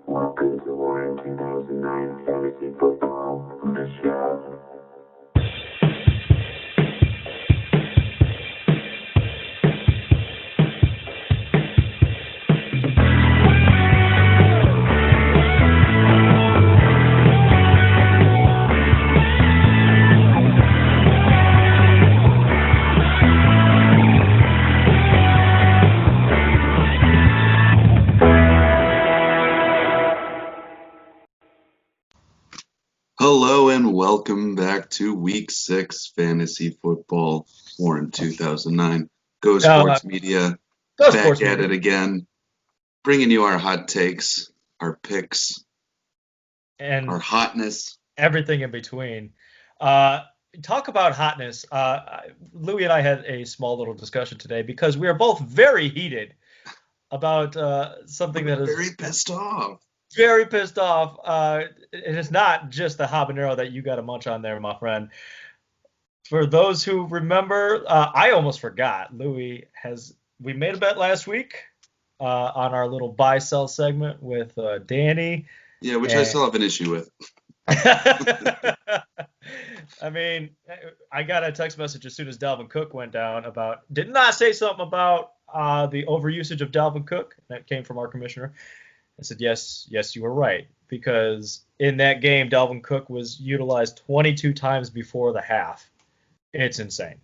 Welcome to Warren 2009 Fantasy Football, the show. Hello and welcome back to Week 6 Fantasy Football Warren 2009. Go Sports Media, Go back Sports at Media. it again, bringing you our hot takes, our picks, And our hotness. everything in between. Talk about hotness. Louis and I had a small little discussion today because we are both very heated about something that is Very pissed off. very pissed off. It is not just the habanero that you got to munch on there, my friend. For those who remember, I almost forgot. We made a bet last week on our little buy-sell segment with Danny. Yeah, which I still have an issue with. I mean, I got a text message as soon as Dalvin Cook went down did not say something about the overusage of Dalvin Cook. That came from our commissioner. I said, yes, you were right. Because in that game, Dalvin Cook was utilized 22 times before the half. It's insane.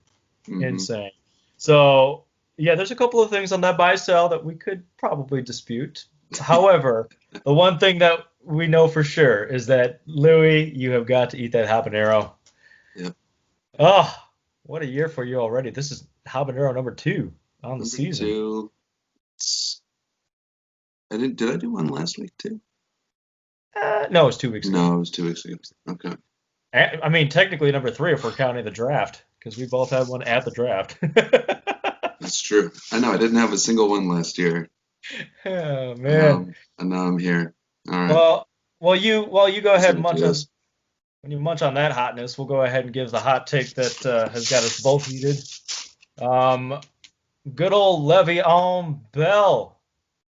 Mhm. Insane. So, yeah, there's a couple of things on that buy-sell that we could probably dispute. However, the one thing that we know for sure is that, Louis, you have got to eat that habanero. Yep. Oh, what a year for you already. This is habanero number 2 on the Number season. 2. Did I do one last week too? No, it was 2 weeks ago. No, it was 2 weeks ago. Okay. I mean, technically number 3 if we're counting the draft, because we both had one at the draft. That's true. I know, I didn't have a single one last year. Oh, man. And now I'm here. All right. Well, you go ahead and munch do on. this. When you munch on that hotness, we'll go ahead and give the hot take that has got us both heated. Good old Le'Veon Bell.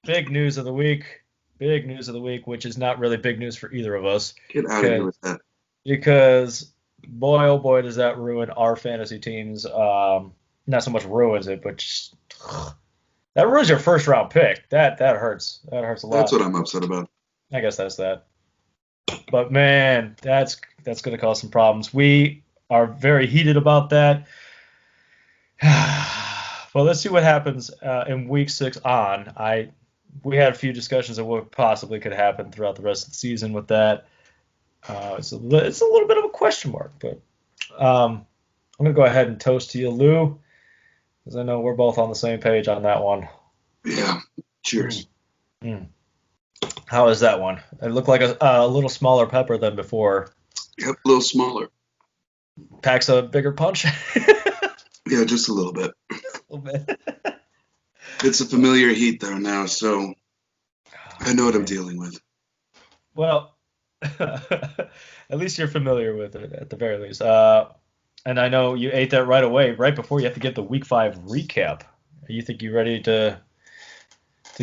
Big news of the week. Big news of the week, which is not really big news for either of us. Get out of here with that. Because, boy, oh boy, does that ruin our fantasy teams. Not so much ruins it, but just, that ruins your first round pick. That hurts. That hurts a lot. That's what I'm upset about. I guess that's that. But man, that's going to cause some problems. We are very heated about that. Well, let's see what happens in week 6 on. We had a few discussions of what possibly could happen throughout the rest of the season with that. It's a little bit of a question mark, but I'm going to go ahead and toast to you, Lou, because I know we're both on the same page on that one. Yeah. Cheers. How is that one? It looked like a little smaller pepper than before. Yep, a little smaller. Packs a bigger punch. Yeah, just a little bit. A little bit. It's a familiar heat though now, so I know what I'm dealing with. Well, at least you're familiar with it at the very least. And I know you ate that right away, right before you have to get the week 5 recap. You think you ready to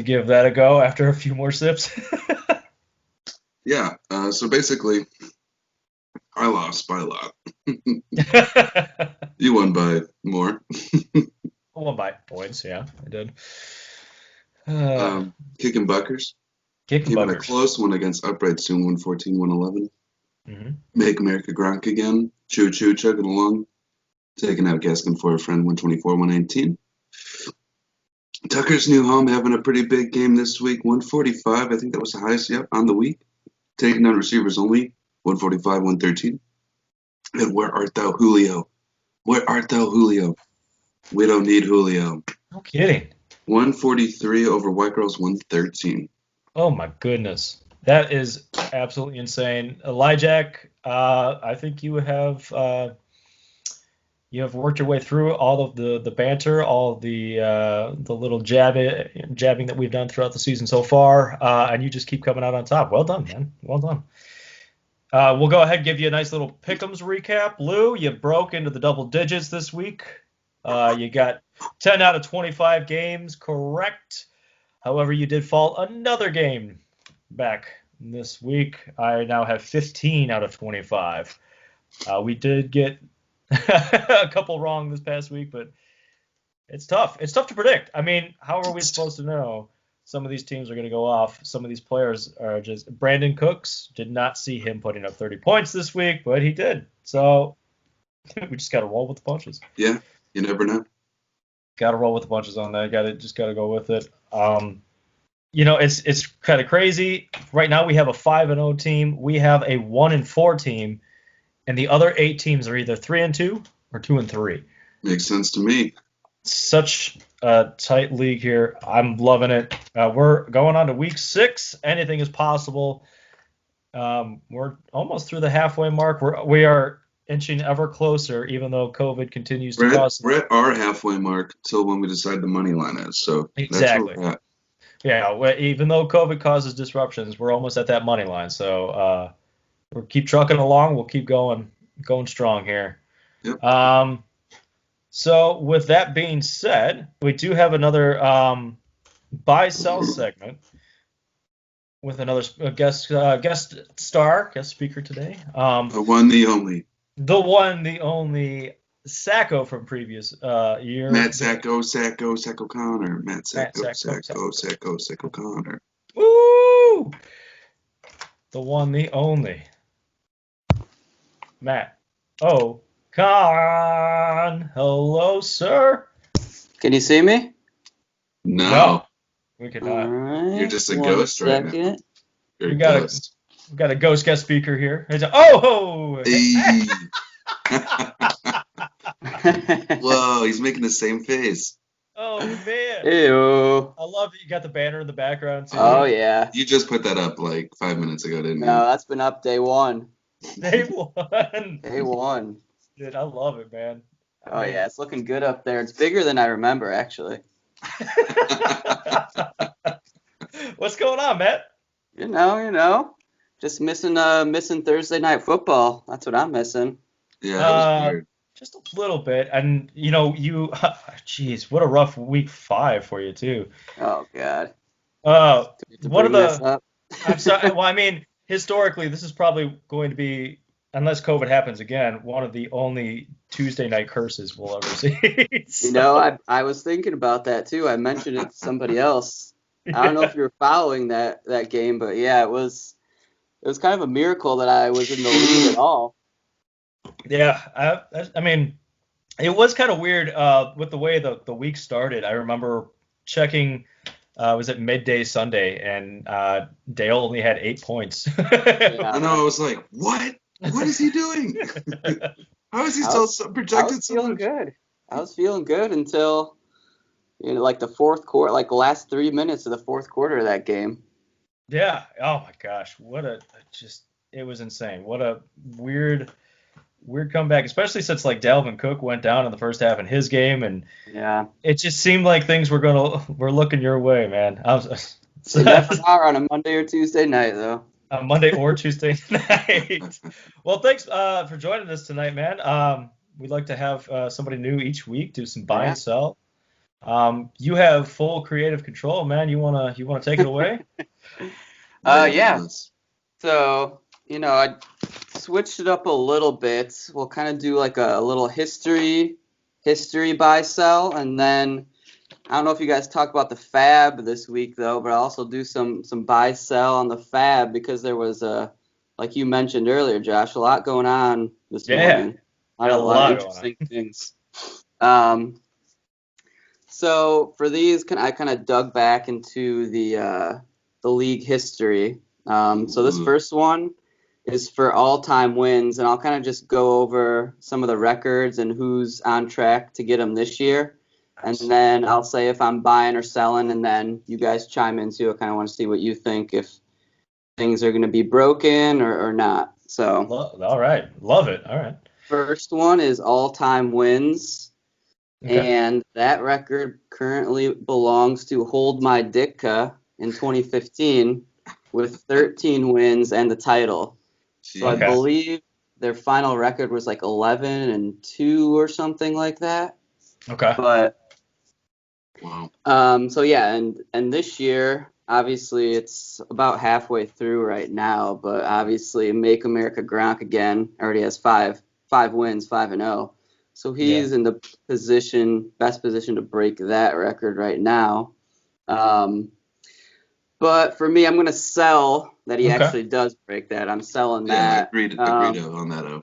give that a go after a few more sips? Yeah. So basically, I lost by a lot. You won by more. Won by points, yeah, I did. Kicking Buckers. Kicking Keeping a Buckers. close one against Upright soon, 114, 111. Mm-hmm. Make America Gronk again. Choo choo, chugging along. Taking out Gaskin for a friend, 124, 119. Tucker's new home having a pretty big game this week, 145. I think that was the highest yet on the week. Taking down receivers only, 145, 113. And where art thou, Julio? Where art thou, Julio? We don't need Julio. No kidding. 143 over White Girls, 113. Oh my goodness, that is absolutely insane. Elijah, I think you have worked your way through all of the banter, all of the little jabbing that we've done throughout the season so far, and you just keep coming out on top. Well done, man. Well done. We'll go ahead and give you a nice little pick'ems recap. Lou, you broke into the double digits this week. You got 10 out of 25 games correct. However, you did fall another game back this week. I now have 15 out of 25. We did get a couple wrong this past week, but it's tough. It's tough to predict. I mean, how are we supposed to know some of these teams are going to go off? Some of these players are just. Brandon Cooks, did not see him putting up 30 points this week, but he did. So we just got to roll with the punches. Yeah, you never know. Got to roll with the punches on that. Got to go with it. It's kind of crazy. Right now we have a 5-0 team. We have a 1-4 team, and the other 8 teams are either 3-2 or 2-3. Makes sense to me. Such a tight league here. I'm loving it. We're going on to week 6. Anything is possible. We're almost through the halfway mark. We are inching ever closer, even though COVID continues to cause. We're at our halfway mark till when we decide the money line is. So exactly. That's where we're at. Yeah, even though COVID causes disruptions, we're almost at that money line. So we'll keep trucking along. We'll keep going strong here. Yep. So with that being said, we do have another buy-sell segment with another guest speaker today. The one, the only. The one, the only Sacco from previous year. Matt Sacco Connor. Matt Sacco Connor. Woo! The one, the only Matt Con. Hello, sir. Can you see me? No. We cannot. All right. You're just a ghost right now. You're We a got ghost. We got a ghost guest speaker here. Oh! Hey. Whoa, he's making the same face. Oh, man. Ew. I love that you got the banner in the background, too. Oh, yeah. You just put that up like 5 minutes ago, didn't you? No, that's been up day one. Day one. Day one. Dude, I love it, man. Oh, yeah. It's looking good up there. It's bigger than I remember, actually. What's going on, Matt? You know. Just missing Thursday night football. That's what I'm missing. Yeah, that was weird. Just a little bit. And, geez, what a rough week 5 for you, too. Oh, God. One of the, I'm sorry, well, I mean, historically, this is probably going to be, unless COVID happens again, one of the only Tuesday night curses we'll ever see. So, I was thinking about that, too. I mentioned it to somebody else. I don't know if you were following that game, but, yeah, it was kind of a miracle that I was in the lead at all. Yeah, I mean, it was kind of weird with the way the week started. I remember checking, was it midday Sunday, and Dale only had 8 points. Yeah. I know, I was like, what? What is he doing? How is he still projected so much? I was feeling good until, like the fourth quarter, like the last 3 minutes of the fourth quarter of that game. Yeah. Oh my gosh. It was insane. What a weird comeback, especially since like Dalvin Cook went down in the first half in his game, and yeah, it just seemed like things were looking your way, man. They never are on a Monday or Tuesday night, though. Monday or Tuesday night. Well, thanks for joining us tonight, man. We'd like to have somebody new each week, do some buy and sell. You have full creative control, man. You wanna take it away? Yeah. So, I switched it up a little bit. We'll kind of do like a little history buy sell, and then I don't know if you guys talk about the fab this week though, but I'll also do some buy sell on the fab because there was like you mentioned earlier, Josh, a lot going on this morning. A lot of interesting things. So for these, I kind of dug back into the league history. So this first one is for all-time wins, and I'll kind of just go over some of the records and who's on track to get them this year. And then I'll say if I'm buying or selling, and then you guys chime in too. I kind of want to see what you think, if things are going to be broken or not. So, all right. Love it. All right. First one is all-time wins. Okay. And that record currently belongs to Hold My Ditka in 2015 with 13 wins and the title. So I believe their final record was like 11-2 or something like that. Okay. But wow. So yeah, and this year obviously it's about halfway through right now, but obviously Make America Gronk again already has five wins, 5-0. So he's in the best position to break that record right now. But for me, I'm going to sell that he actually does break that. I'm selling that. Agreed on that.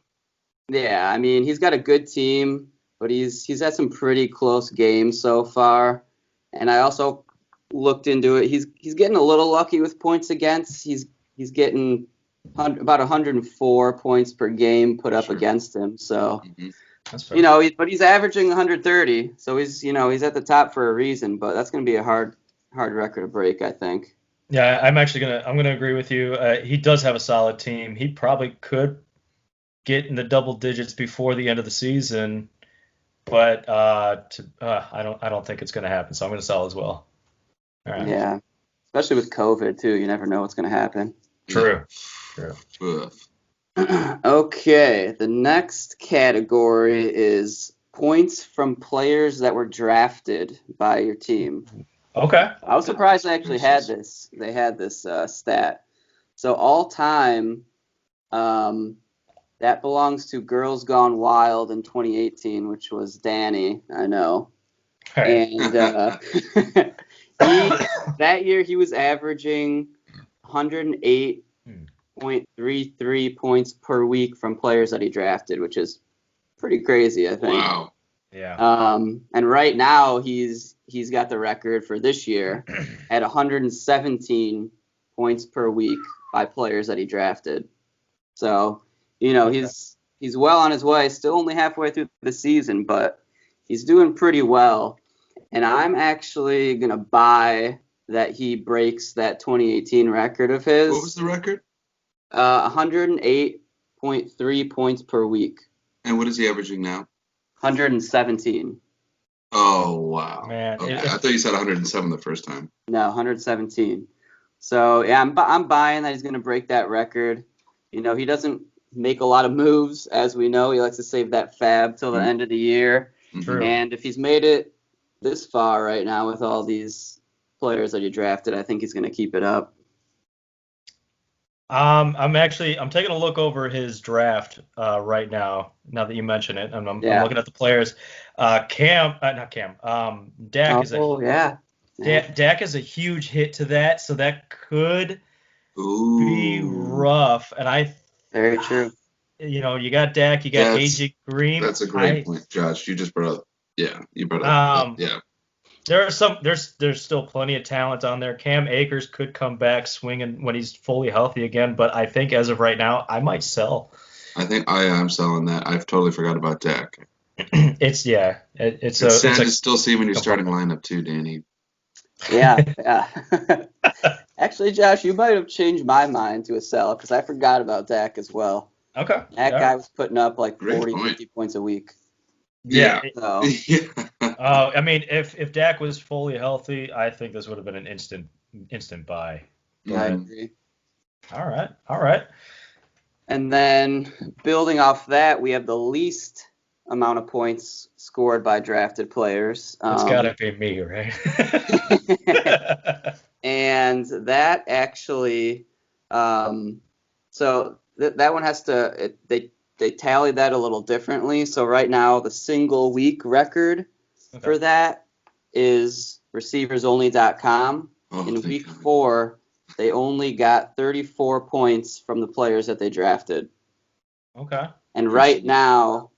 Yeah, I mean, he's got a good team, but he's had some pretty close games so far. And I also looked into it. He's getting a little lucky with points against. He's getting about 104 points per game put up against him. So, That's fair. but he's averaging 130. So he's at the top for a reason. But that's going to be a hard record to break, I think. Yeah, I'm gonna agree with you. He does have a solid team. He probably could get in the double digits before the end of the season, but I don't think it's gonna happen. So I'm gonna sell as well. All right. Yeah, especially with COVID too. You never know what's gonna happen. True. Okay, the next category is points from players that were drafted by your team. Okay. I was surprised they actually had this. They had this stat. So all time, that belongs to Girls Gone Wild in 2018, which was Danny. I know. Right. And that year he was averaging 108.33 points per week from players that he drafted, which is pretty crazy, I think. Wow. Yeah. And right now he's got the record for this year at 117 points per week by players that he drafted. So, he's well on his way, still only halfway through the season, but he's doing pretty well. And I'm actually going to buy that he breaks that 2018 record of his. What was the record? 108.3 points per week. And what is he averaging now? 117. Oh, wow. Man, okay. I thought you said 107 the first time. No, 117. So, yeah, I'm buying that he's going to break that record. He doesn't make a lot of moves, as we know. He likes to save that fab till the end of the year. True. And if he's made it this far right now with all these players that he drafted, I think he's going to keep it up. I'm taking a look over his draft right now that you mention it. I'm looking at the players. Dak Dak is a huge hit to that, so that could be rough. And very true. You got Dak, you got AJ Green. That's a great point, Josh. You just brought up. Yeah, you brought up. Yeah. There's still plenty of talent on there. Cam Akers could come back swinging when he's fully healthy again, but I think as of right now, I might sell. I think I am selling that. I've totally forgot about Dak. It's sad to still see him in your starting lineup too, Danny. Yeah. Actually, Josh, you might have changed my mind to a sell because I forgot about Dak as well. Okay. That guy was putting up like Great 40, point. 50 points a week. Yeah. So. I mean, if Dak was fully healthy, I think this would have been an instant buy. Yeah, I agree. All right. And then building off that, we have the least amount of points scored by drafted players. It's got to be me, right? And that actually, so that one has to, they tally that a little differently. So right now, the single week record for that is receiversonly.com. In week 4, they only got 34 points from the players that they drafted. Okay. And right now,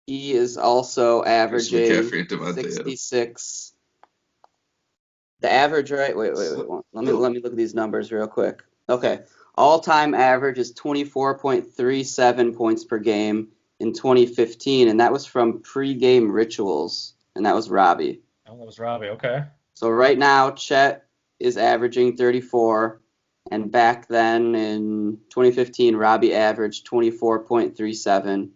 he is also averaging 66. The average, right? Wait. Let me look at these numbers real quick. Okay. All-time average is 24.37 points per game in 2015, and that was from pre-game rituals, and that was Robbie. Oh, that was Robbie. Okay. So right now, Chet is averaging 34, and back then in 2015, Robbie averaged 24.37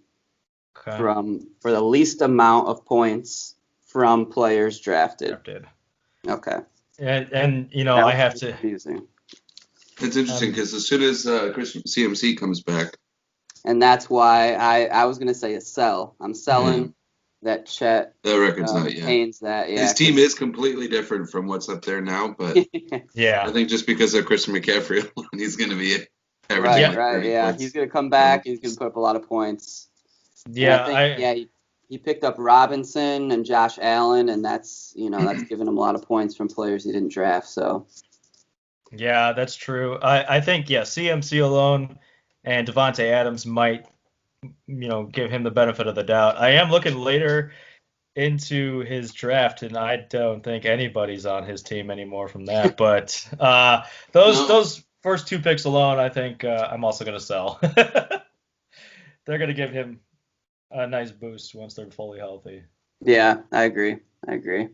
for the least amount of points from players drafted. Okay. And I have to. Confusing. It's interesting because as soon as Christian CMC comes back, and that's why I was going to say a sell. I'm selling that Chet That record's not yet. retains that. Yeah, His team is completely different from what's up there now, but Yeah. I think just because of Christian McCaffrey alone, he's going to be averaging right, like right. 30 Yeah, points. he's gonna come back. He's gonna put up a lot of points. Yeah. And I think, he picked up Robinson and Josh Allen, and that's giving him a lot of points from players he didn't draft. So Yeah, that's true. I think, CMC alone and Devontae Adams might, give him the benefit of the doubt. I am looking later into his draft, and I don't think anybody's on his team anymore from that. But those first two picks alone, I think I'm also going to sell. They're going to give him a nice boost once they're fully healthy. yeah, I agree. All right.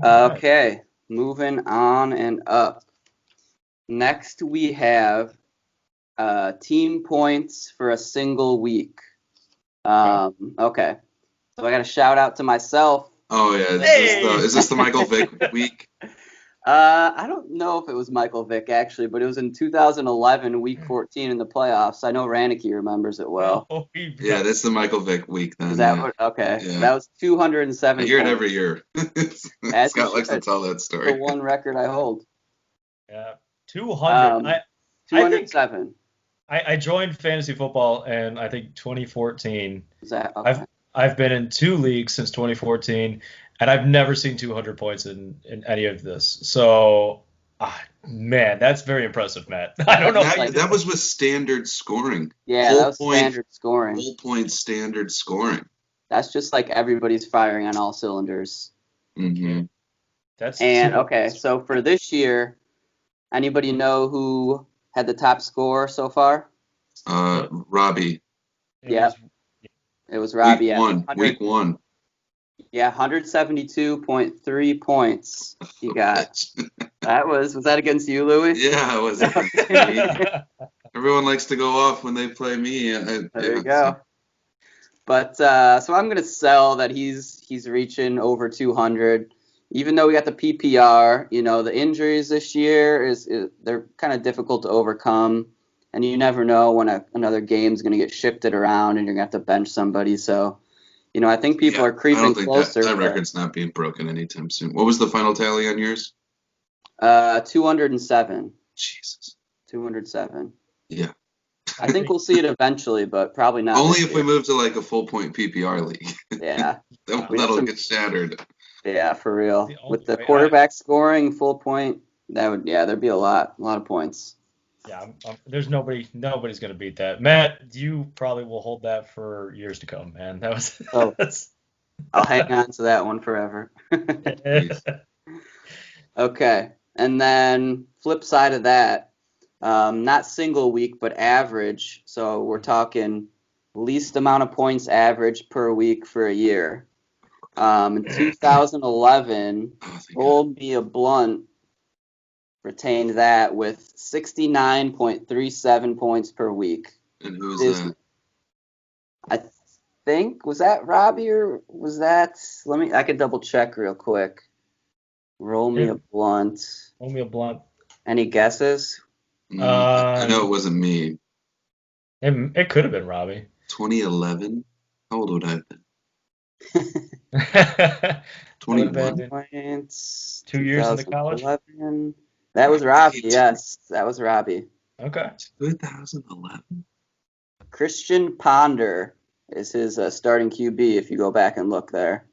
Okay, moving on and up. Next, we have team points for a single week. Okay. So I got to shout out to myself. Oh, yeah. Is this the Michael Vick week? I don't know if it was Michael Vick, actually, but it was in 2011, week 14 in the playoffs. I know Ranicky remembers it well. Oh, Yeah, that's the Michael Vick week then. Is that okay. Yeah. That was 207 I hear it points. every year. As Scott likes to tell that story. The one record I hold. Yeah, 200. 207. I joined fantasy football in, I think, 2014. Is that okay? I've been in 2 leagues since 2014, and I've never seen 200 points in any of this. So, man, that's very impressive, Matt. I don't know how you did that was with standard scoring. Yeah, that was standard scoring. Whole point standard scoring. That's just like everybody's firing on all cylinders. Mm-hmm. Okay, so for this year, anybody know who had the top score so far? Robbie. It was Robbie. Week one. Yeah, 172.3 points he got. Was that against you, Louis? Yeah, it was against me. Everyone likes to go off when they play me. There you go. But so I'm gonna sell that he's reaching over 200. Even though we got the PPR, the injuries this year they're kind of difficult to overcome, and you never know when another game's gonna get shifted around and you're gonna have to bench somebody. So, I think people are creeping closer. That record's not being broken anytime soon. What was the final tally on yours? 207. Jesus. 207. Yeah. I think we'll see it eventually, but probably not. Only if we move to like a full point PPR league. Yeah. That'll get shattered. Yeah, for real. With the quarterback scoring full point, there'd be a lot of points. Yeah, there's nobody's going to beat that. Matt, you probably will hold that for years to come, man. That was I'll hang on to that one forever. Okay. And then flip side of that, not single week, but average. So we're talking least amount of points average per week for a year. In 2011, Old Mia Blunt retained that with 69.37 points per week. And who was that? I think, was that Robbie or was that? I could double check real quick. Roll me a blunt. Any guesses? I know it wasn't me. It could have been Robbie. 2011? How old would I have been? 21 points. 2 years into college. That was Robbie. Yes, that was Robbie. Okay. 2011. Christian Ponder is his starting QB. If you go back and look there.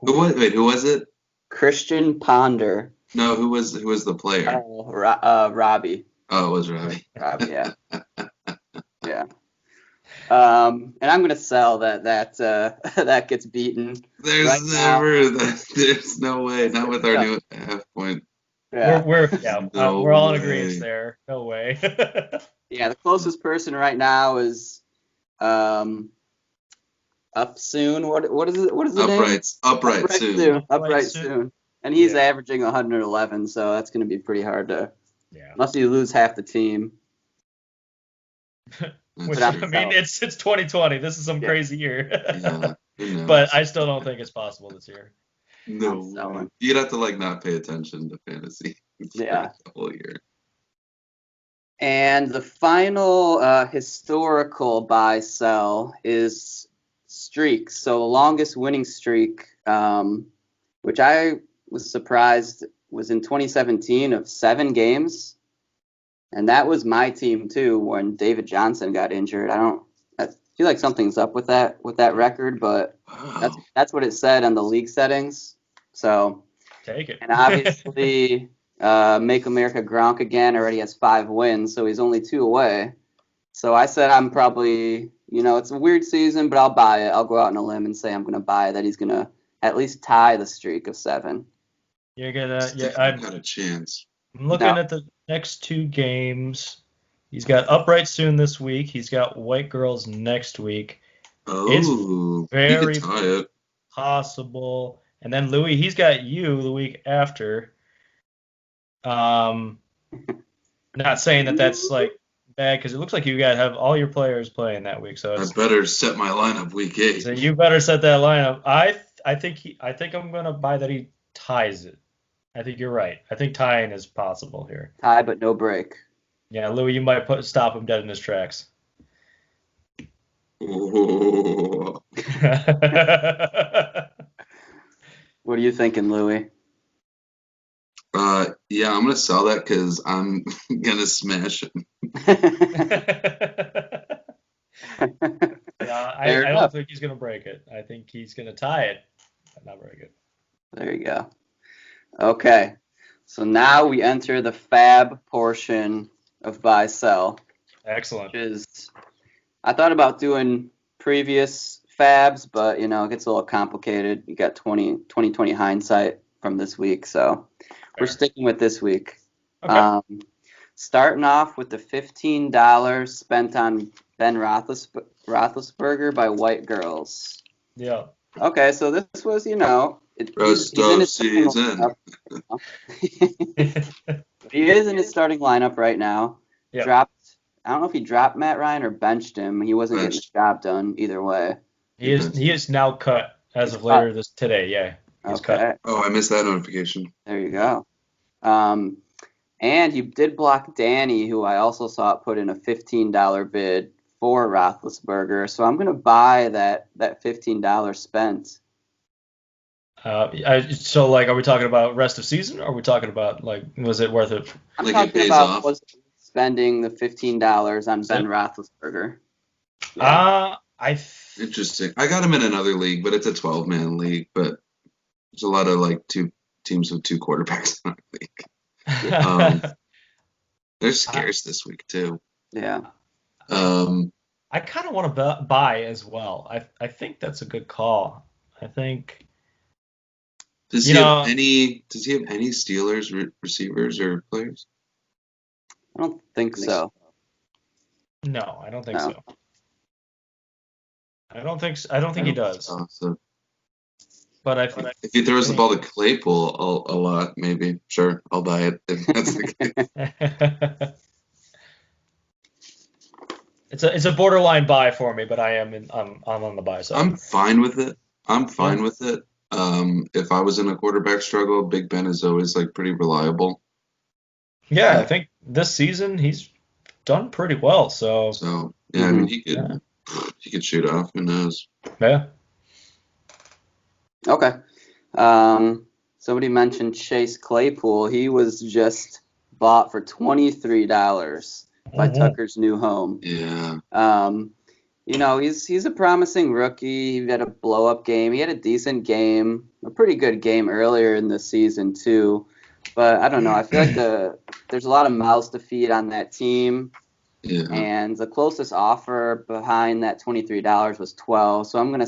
Who was it? Christian Ponder. No, who was the player? Robbie. Oh, it was Robbie. Robbie, yeah. Yeah. And I'm gonna sell that gets beaten. There's no way, not with our new half point. Yeah. We're all in agreement there. No way. Yeah, the closest person right now is Up Soon. What is it? What is the name? Upright Soon. Upright Soon. And he's averaging 111, so that's going to be pretty hard to. Yeah. Unless you lose half the team. It's 2020. This is some crazy year. Yeah. But I still don't think it's possible this year. No. You'd have to not pay attention to fantasy. Yeah. The whole year. And the final historical buy sell is streaks. So the longest winning streak, which I was surprised, was in 2017 of 7 games. And that was my team too when David Johnson got injured. I feel like something's up with that record, but Wow. that's what it said on the league settings. So Take it. and obviously Make America Gronk again already has 5 wins, so he's only 2 away. So I said I'm probably, it's a weird season, but I'll buy it. I'll go out on a limb and say I'm going to buy that he's going to at least tie the streak of 7. You're gonna, Still yeah. got a chance. I'm looking at the next 2 games. He's got Upright soon this week. He's got White Girls next week. Oh, very he could tie it. Possible. And then Louis, he's got you the week after. Not saying that that's like bad because it looks like you guys have all your players playing that week. So I better set my lineup week 8. so you better set that lineup. I think I'm gonna buy that he ties it. I think you're right. I think tying is possible here. Tie, but no break. Yeah, Louis, you might stop him dead in his tracks. Oh. What are you thinking, Louis? Yeah, I'm gonna sell that because I'm gonna smash it. I don't think he's gonna break it. I think he's gonna tie it, but not break it. There you go. Okay, so now we enter the fab portion of buy sell. Excellent. Which is, I thought about doing previous fabs, but it gets a little complicated. You got 2020 hindsight from this week, so we're sticking with this week. Okay. Starting off with the $15 spent on Ben Roethlisberger by White Girls. Yeah. Okay, so this was, Rest of season. He is in his starting lineup right now. Yeah. I don't know if he dropped Matt Ryan or benched him. He wasn't getting the job done either way. He is now cut as of later today. Yeah. He's cut. Oh, I missed that notification. There you go. And he did block Danny, who I also saw put in a $15 bid for Roethlisberger. So I'm going to buy that $15 spent. So, like, are we talking about rest of season, or are we talking about, like, was it worth it? I'm Like talking it pays about off? was spending the $15 on Ben Roethlisberger. Interesting. I got him in another league, but it's a 12-man league. But there's a lot of like 2 teams with 2 quarterbacks in our league. They're scarce this week too. Yeah. I kind of want to buy as well. I think that's a good call. I think. Does he have any Steelers receivers or players? I don't think so. No, I don't think No. so. I don't think he does. So But I think if he throws the ball to Claypool a lot, maybe sure I'll buy it. If that's the case. it's a borderline buy for me, but I'm on the buy side. I'm fine with it. With it. If I was in a quarterback struggle, Big Ben is always like pretty reliable. Yeah, I think this season he's done pretty well. So yeah, I mean he could shoot off. Who knows? Yeah. Okay. Somebody mentioned Chase Claypool. He was just bought for $23 by Tucker's new home. Yeah. He's a promising rookie. He had a blow-up game. He had a decent game, a pretty good game earlier in the season too. But I don't know. I feel like there's a lot of mouths to feed on that team. Yeah. And the closest offer behind that $23 was $12. So I'm gonna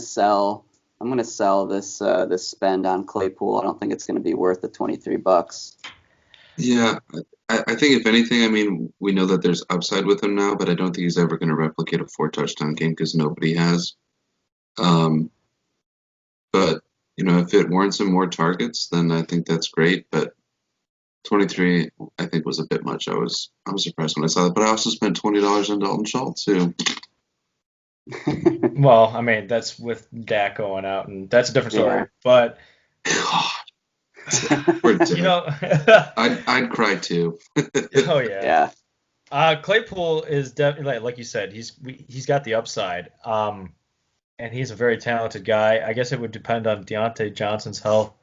sell this spend on Claypool. I don't think it's gonna be worth the $23. Yeah. I think if anything, I mean, we know that there's upside with him now, but I don't think he's ever going to replicate a 4-touchdown game because nobody has. But if it warrants him more targets, then I think that's great. But 23, I think, was a bit much. I was surprised when I saw that, but I also spent $20 on Dalton Schultz too. Well, I mean, that's with Dak going out, and that's a different story. Yeah. But God. I'd cry too. Oh yeah. Yeah. Claypool is definitely like you said. He's got the upside. and he's a very talented guy. I guess it would depend on Deontay Johnson's health.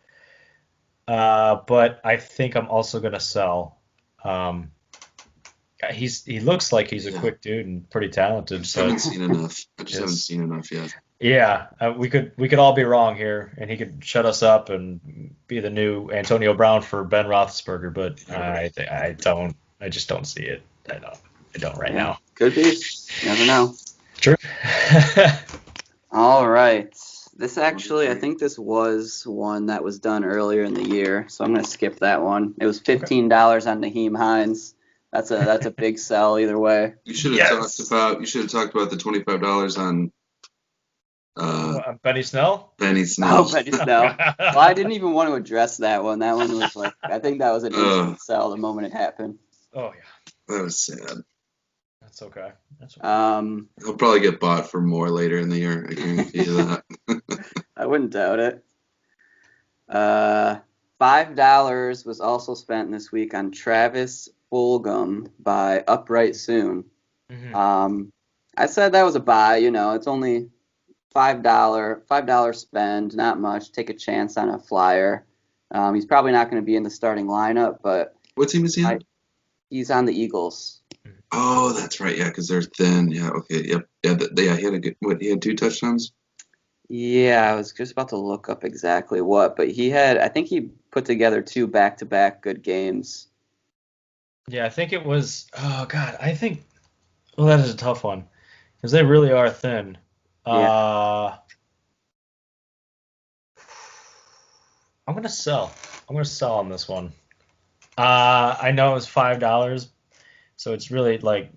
But I think I'm also gonna sell. Um, he looks like he's a Yeah. quick dude and pretty talented. I just So haven't seen enough. I just haven't just seen enough yet. yeah, we could all be wrong here, and he could shut us up and be the new Antonio Brown for Ben Roethlisberger. But I just don't see it. I don't right now. Could be. Never know. True. All right. This actually, I think this was one that was done earlier in the year, so I'm going to skip that one. It was $15 on Naheem Hines. That's a big sell either way. You should have talked about the $25 on Benny Snell. Benny Snell. Oh, Benny Snell. Well, I didn't even want to address that one. That one was like, I think that was an instant sell the moment it happened. Oh yeah, That was sad. that's okay. He'll probably get bought for more later in the year. I guarantee you that. I wouldn't doubt it. $5 was also spent this week on Travis Fulgham by Upright Soon. Mm-hmm. I said that was a buy. It's only $5 spend, not much. Take a chance on a flyer. He's probably not going to be in the starting lineup, but What team is he on? he's on the Eagles. Oh, that's right. Yeah, because they're thin. Yeah. Okay. Yep. Yeah. He had a good. What? He had 2 touchdowns. Yeah, I was just about to look up exactly what, but I think he put together 2 back-to-back good games. Yeah, I think it was. Oh God, Well, that is a tough one because they really are thin. Yeah. I'm gonna sell. I'm gonna sell on this one. I know it was $5, so it's really like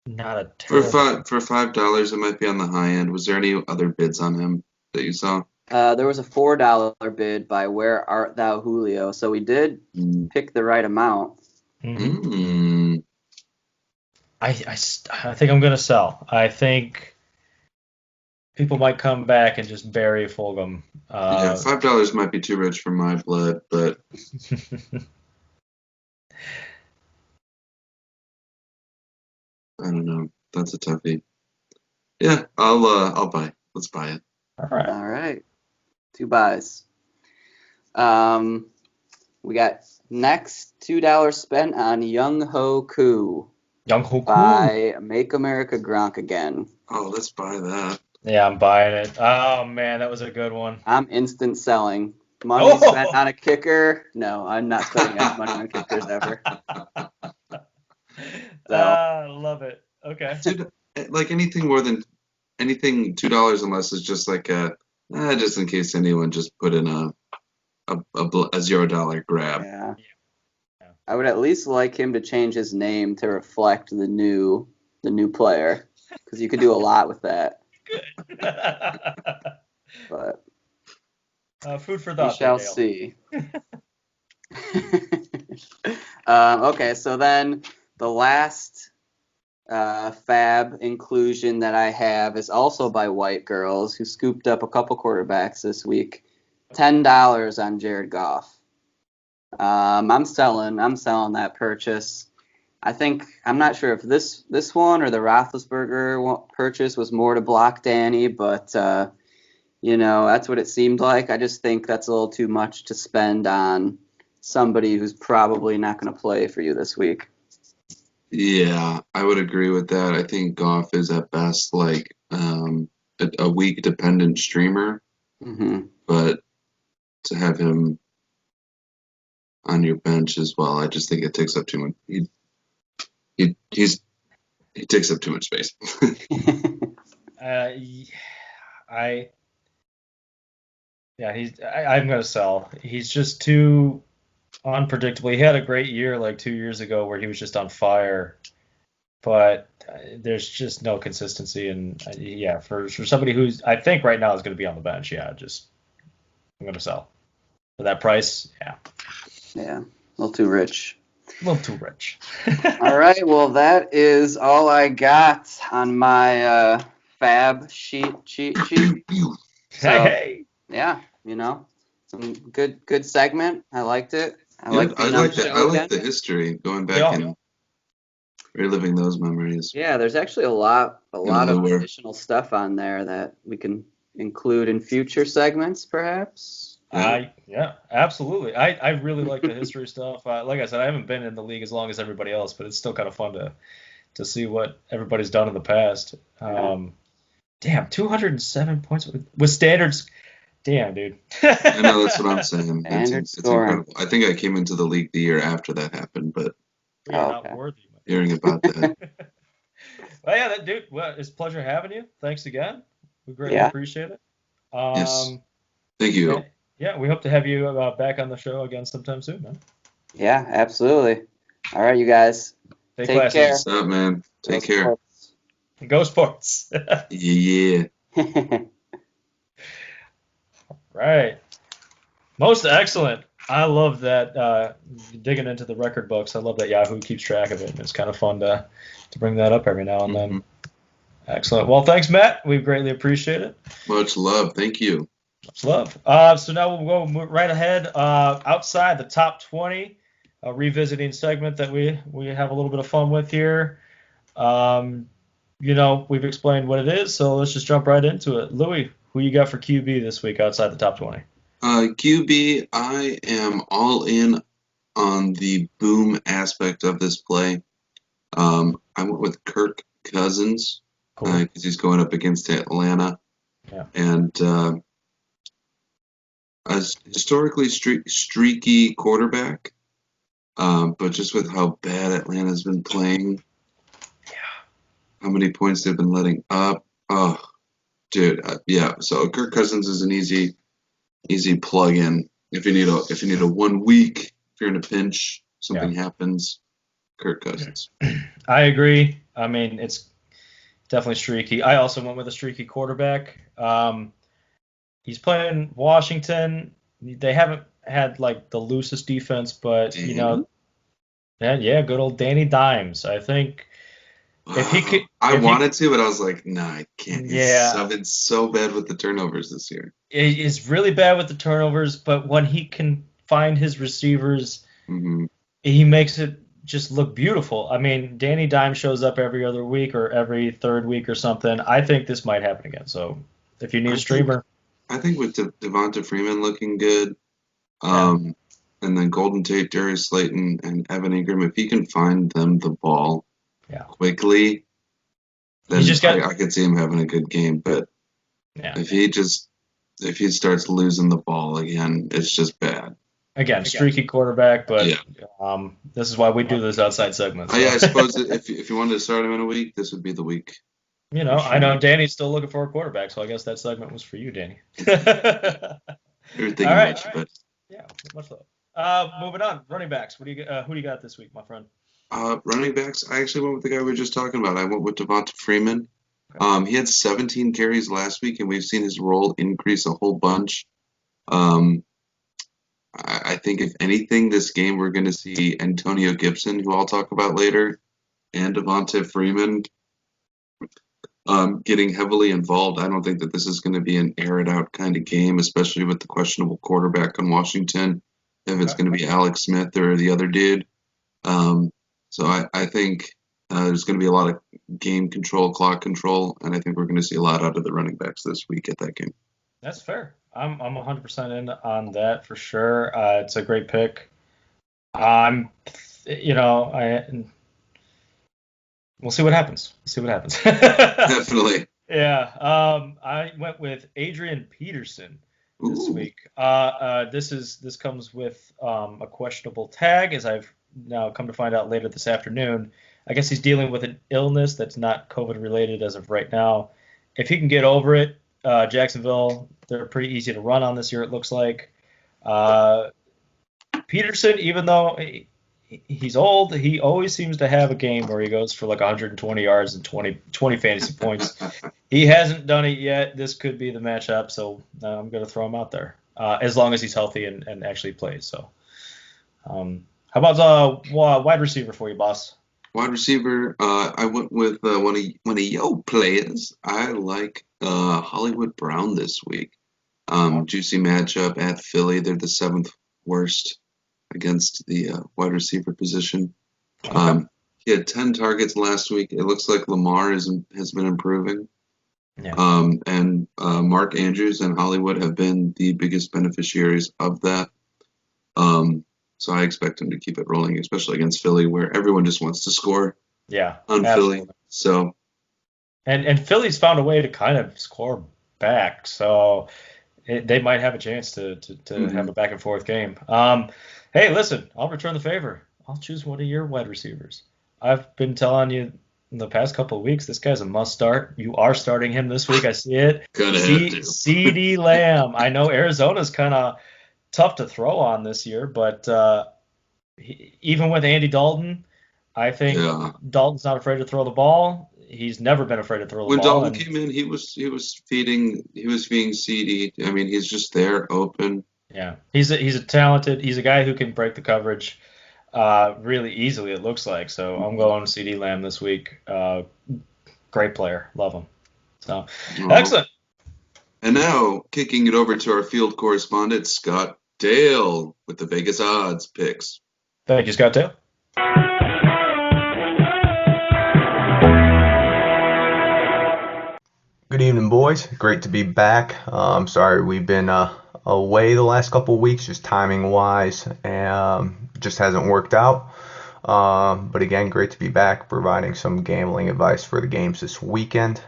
not a For terrible. $5, it might be on the high end. Was there any other bids on him that you saw? There was a $4 bid by Where Art Thou Julio, so we did pick the right amount. Mm-hmm. I think I'm gonna sell. I think people might come back and just bury Fulgham. Yeah, $5 might be too rich for my blood, but I don't know. That's a toughie. Yeah, I'll buy. Let's buy it. All right. All right. 2 buys. We got next $2 spent on Young Ho Koo Young Ho Koo. by Make America Gronk Again. Oh, let's buy that. Yeah, I'm buying it. Oh man, that was a good one. I'm instant selling. Money spent on a kicker? No, I'm not spending any money on kickers ever. Love it. Okay. Dude, like anything $2 and less is just like just in case anyone just put in a $0 grab. Yeah. I would at least like him to change his name to reflect the new player, because you could do a lot with that. Good. But food for thought. We shall see. Okay, so then the last fab inclusion that I have is also by White Girls, who scooped up a couple quarterbacks this week. $10 on Jared Goff. I'm selling that purchase. I'm not sure if this one or the Roethlisberger purchase was more to block Danny, but that's what it seemed like. I just think that's a little too much to spend on somebody who's probably not going to play for you this week. Yeah, I would agree with that. I think Goff is at best like a week dependent streamer, but to have him on your bench as well, I just think it takes up too much. He takes up too much space. I'm gonna sell. He's just too unpredictable. He had a great year like 2 years ago where he was just on fire, but there's just no consistency. And for somebody who's I think right now is going to be on the bench, I'm gonna sell for that price. Yeah, a little too rich. A little too rich. All right, well, that is all I got on my fab cheat sheet. So, yeah, some good segment. I liked it. I like the history going back reliving those memories. Yeah, there's actually a lot of lure. additional stuff on there that we can include in future segments, perhaps. Yeah, absolutely. I really like the history stuff. Like I said, I haven't been in the league as long as everybody else, but it's still kind of fun to see what everybody's done in the past. Damn, 207 points with standards. Damn, dude. I know, that's what I'm saying. Standard It's scoring. incredible. I think I came into the league the year after that happened, but You're not Okay. worthy. hearing about that. Well, yeah, dude. Well, it's a pleasure having you. Thanks again. We greatly Yeah. appreciate it. Yes. Thank you. Yeah, we hope to have you back on the show again sometime soon, man. Yeah, absolutely. All right, you guys. Stay Take classy. care. What's up, man? Take Go care. Sports. Go Sports. Yeah. Right. Most excellent. I love that digging into the record books. I love that Yahoo keeps track of it. And it's kind of fun to bring that up every now and then. Excellent. Well, thanks, Matt. We greatly appreciate it. Much love. Thank you. Much love. So now we'll go right ahead outside the top 20, a revisiting segment that we have a little bit of fun with here. We've explained what it is, so let's just jump right into it. Louis, who you got for QB this week outside the top 20? QB, I am all in on the boom aspect of this play. I went with Kirk Cousins because he's going up against Atlanta. Yeah. And a historically streaky quarterback, but just with how bad Atlanta's been playing, how many points they've been letting up. Oh, dude, yeah. So Kirk Cousins is an easy plug-in. If you need a 1 week, if you're in a pinch, something happens, Kirk Cousins. I agree. I mean, it's definitely streaky. I also went with a streaky quarterback. He's playing Washington. They haven't had like the loosest defense, but good old Danny Dimes. I think if he could, I wanted to, but I was like, nah, I can't. Yeah. He's so bad with the turnovers this year. He's really bad with the turnovers, but when he can find his receivers, he makes it just look beautiful. I mean, Danny Dimes shows up every other week or every third week or something. I think this might happen again. So if you need a streamer. I think with Devonta Freeman looking good, and then Golden Tate, Darius Slayton, and Evan Ingram, if he can find them the ball quickly, then I could see him having a good game. But if he starts losing the ball again, it's just bad. Again, streaky quarterback, but this is why we do those outside segments. So. I suppose if you wanted to start him in a week, this would be the week. Sure. I know Danny's still looking for a quarterback, so I guess that segment was for you, Danny. Everything much, but yeah, much love. Moving on, running backs. Who do you got this week, my friend? Running backs. I actually went with the guy we were just talking about. I went with Devonta Freeman. He had 17 carries last week, and we've seen his role increase a whole bunch. I think if anything, this game we're going to see Antonio Gibson, who I'll talk about later, and Devonta Freeman getting heavily involved. I don't think that this is going to be an air it out kind of game, especially with the questionable quarterback on Washington, if it's going to be Alex Smith or the other dude. So I think there's going to be a lot of game control, clock control, and I think we're going to see a lot out of the running backs this week at that game. That's fair. I'm 100% in on that for sure. It's a great pick. We'll see what happens. Definitely. Yeah. I went with Adrian Peterson this week. This comes with a questionable tag, as I've now come to find out later this afternoon. I guess he's dealing with an illness that's not COVID related as of right now. If he can get over it, Jacksonville, they're pretty easy to run on this year, it looks like. Peterson, even though he's old, he always seems to have a game where he goes for like 120 yards and 20 fantasy points. He hasn't done it yet. This could be the matchup, so I'm going to throw him out there as long as he's healthy and actually plays. So, how about wide receiver for you, boss? Wide receiver, I went with one of your players. I like Hollywood Brown this week. Juicy matchup at Philly. They're the 7th worst against the wide receiver position. He had 10 targets last week. It looks like Lamar has been improving. Yeah. And Mark Andrews and Hollywood have been the biggest beneficiaries of that. So I expect him to keep it rolling, especially against Philly, where everyone just wants to score Yeah. on Absolutely. Philly. So And Philly's found a way to kind of score back, so they might have a chance to have a back and forth game. Hey, listen, I'll return the favor. I'll choose one of your wide receivers. I've been telling you in the past couple of weeks, this guy's a must start. You are starting him this week. I see it. Gonna have to. CD Lamb. I know Arizona's kind of tough to throw on this year, but even with Andy Dalton, I think Yeah. Dalton's not afraid to throw the ball. He's never been afraid to throw the When ball. Dalton came in, he was feeding CD. I mean, he's just there, open. Yeah, he's a talented. He's a guy who can break the coverage really easily. It looks like. So I'm going CD Lamb this week. Great player, love him. So excellent. And now kicking it over to our field correspondent Scott Dale with the Vegas odds picks. Thank you, Scott Dale. Good evening, boys. Great to be back. Sorry we've been away the last couple of weeks, just timing wise, and just hasn't worked out. But again, great to be back, providing some gambling advice for the games this weekend.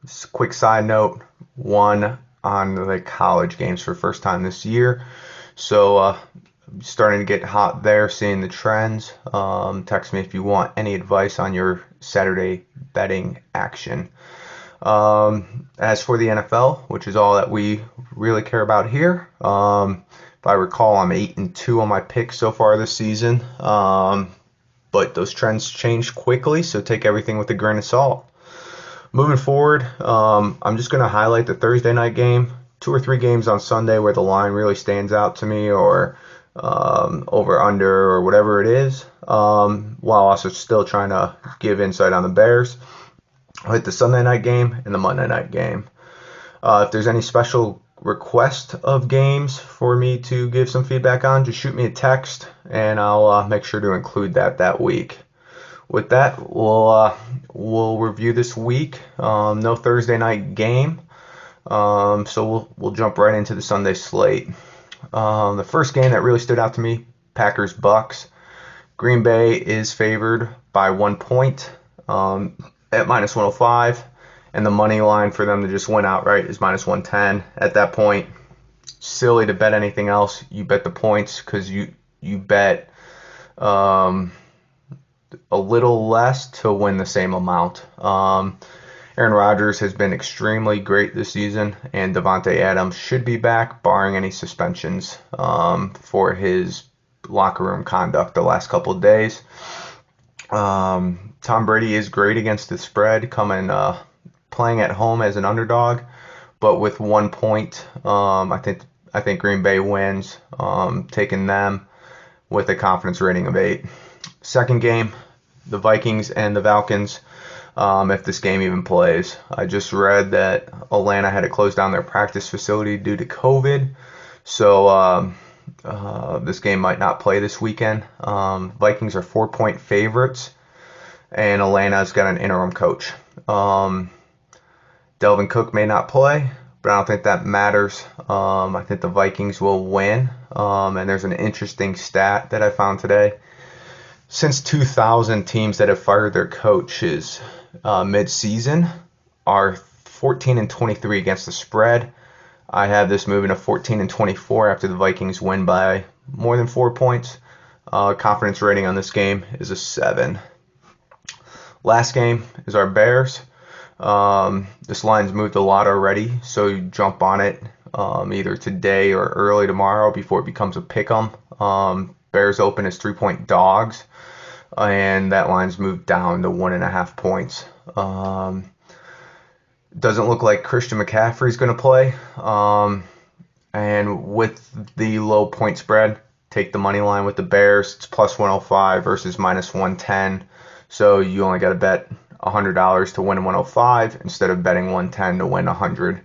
Just a quick side note: one on the college games for the first time this year, so starting to get hot there, seeing the trends. Text me if you want any advice on your Saturday betting action. As for the NFL, which is all that we really care about here, if I recall, I'm 8-2 on my picks so far this season. But those trends change quickly, so take everything with a grain of salt. Moving forward, I'm just going to highlight the Thursday night game, 2 or 3 games on Sunday where the line really stands out to me, or over under, or whatever it is, while also still trying to give insight on the Bears. I'll hit the Sunday night game and the Monday night game. If there's any special request of games for me to give some feedback on, just shoot me a text and I'll make sure to include that week. With that, we'll review this week. No Thursday night game, so we'll jump right into the Sunday slate. The first game that really stood out to me, Packers-Bucks. Green Bay is favored by 1 point at minus 105, and the money line for them to just win outright is minus 110. At that point, silly to bet anything else. You bet the points because you bet a little less to win the same amount. Aaron Rodgers has been extremely great this season, and Devontae Adams should be back, barring any suspensions for his locker room conduct the last couple of days. Tom Brady is great against the spread, playing at home as an underdog, but with 1 point, I think Green Bay wins, taking them with a confidence rating of 8. Second game, the Vikings and the Falcons. If this game even plays. I just read that Atlanta had to close down their practice facility due to COVID, so this game might not play this weekend. Vikings are 4-point favorites, and Atlanta's got an interim coach. Delvin Cook may not play, but I don't think that matters. I think the Vikings will win, and there's an interesting stat that I found today. Since 2000, teams that have fired their coaches mid-season are 14-23 against the spread. I have this moving to 14-24 after the Vikings win by more than 4 points. Confidence rating on this game is a 7. Last game is our Bears. This line's moved a lot already, so you jump on it either today or early tomorrow before it becomes a pick'em. Bears open as 3-point dogs, and that line's moved down to 1.5 points. Doesn't look like Christian McCaffrey's going to play. And with the low point spread, take the money line with the Bears. It's plus 105 versus minus 110. So you only got to bet $100 to win 105 instead of betting 110 to win 100.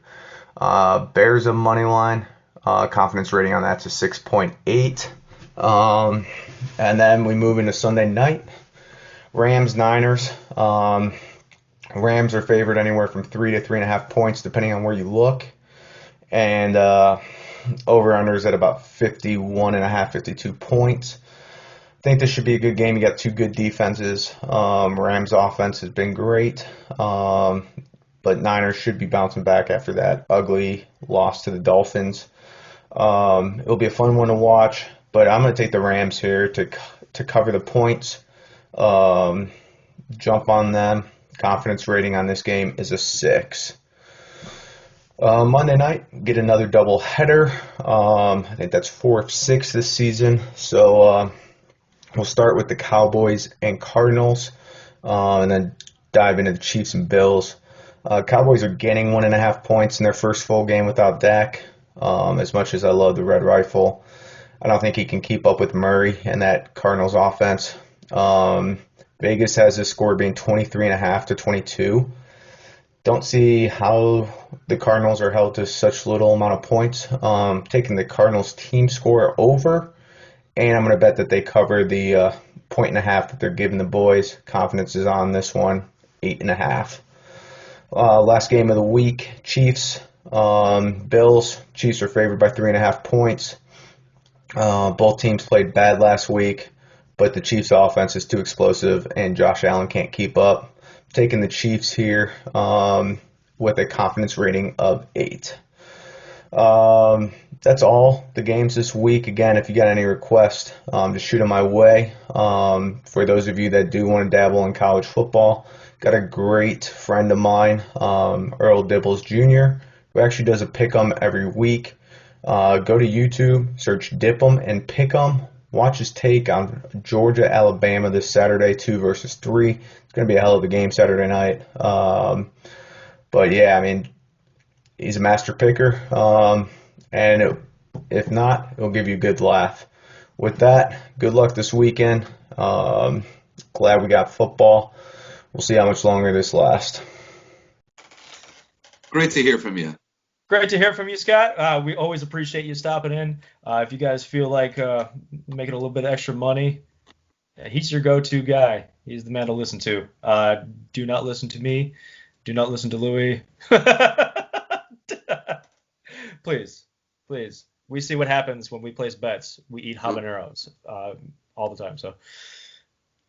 Bears a money line. Confidence rating on that's a 6.8. And then we move into Sunday night. Rams, Niners. Rams are favored anywhere from 3 to 3.5 points, depending on where you look. And over-unders at about 51.5, 52 points. I think this should be a good game. You got two good defenses. Rams offense has been great. But Niners should be bouncing back after that ugly loss to the Dolphins. It'll be a fun one to watch, but I'm going to take the Rams here to cover the points. Jump on them. Confidence rating on this game is a 6. Monday night, get another double header. I think that's 4 of 6 this season. So we'll start with the Cowboys and Cardinals, and then dive into the Chiefs and Bills. Cowboys are getting 1.5 points in their first full game without Dak. As much as I love the Red Rifle, I don't think he can keep up with Murray and that Cardinals offense. Vegas has this score being 23.5 to 22. Don't see how the Cardinals are held to such little amount of points. Taking the Cardinals team score over, and I'm going to bet that they cover the 1.5 that they're giving the boys. Confidence is on this one, 8.5. Last game of the week, Chiefs, Bills. Chiefs are favored by 3.5 points. Both teams played bad last week, but the Chiefs' offense is too explosive, and Josh Allen can't keep up. Taking the Chiefs here with a confidence rating of 8. That's all the games this week. Again, if you got any requests, just shoot them my way. For those of you that do want to dabble in college football, got a great friend of mine, Earl Dibbles Jr., who actually does a pick'em every week. Go to YouTube, search Dip'em and Pick'em. Watch his take on Georgia, Alabama this Saturday, 2 versus 3. It's going to be a hell of a game Saturday night. But yeah, I mean, he's a master picker. If not, it'll give you a good laugh. With that, good luck this weekend. Glad we got football. We'll see how much longer this lasts. Great to hear from you. Great to hear from you, Scott. We always appreciate you stopping in. If you guys feel like making a little bit of extra money, he's your go-to guy. He's the man to listen to. Do not listen to me. Do not listen to Louis. Please. We see what happens when we place bets. We eat habaneros all the time. So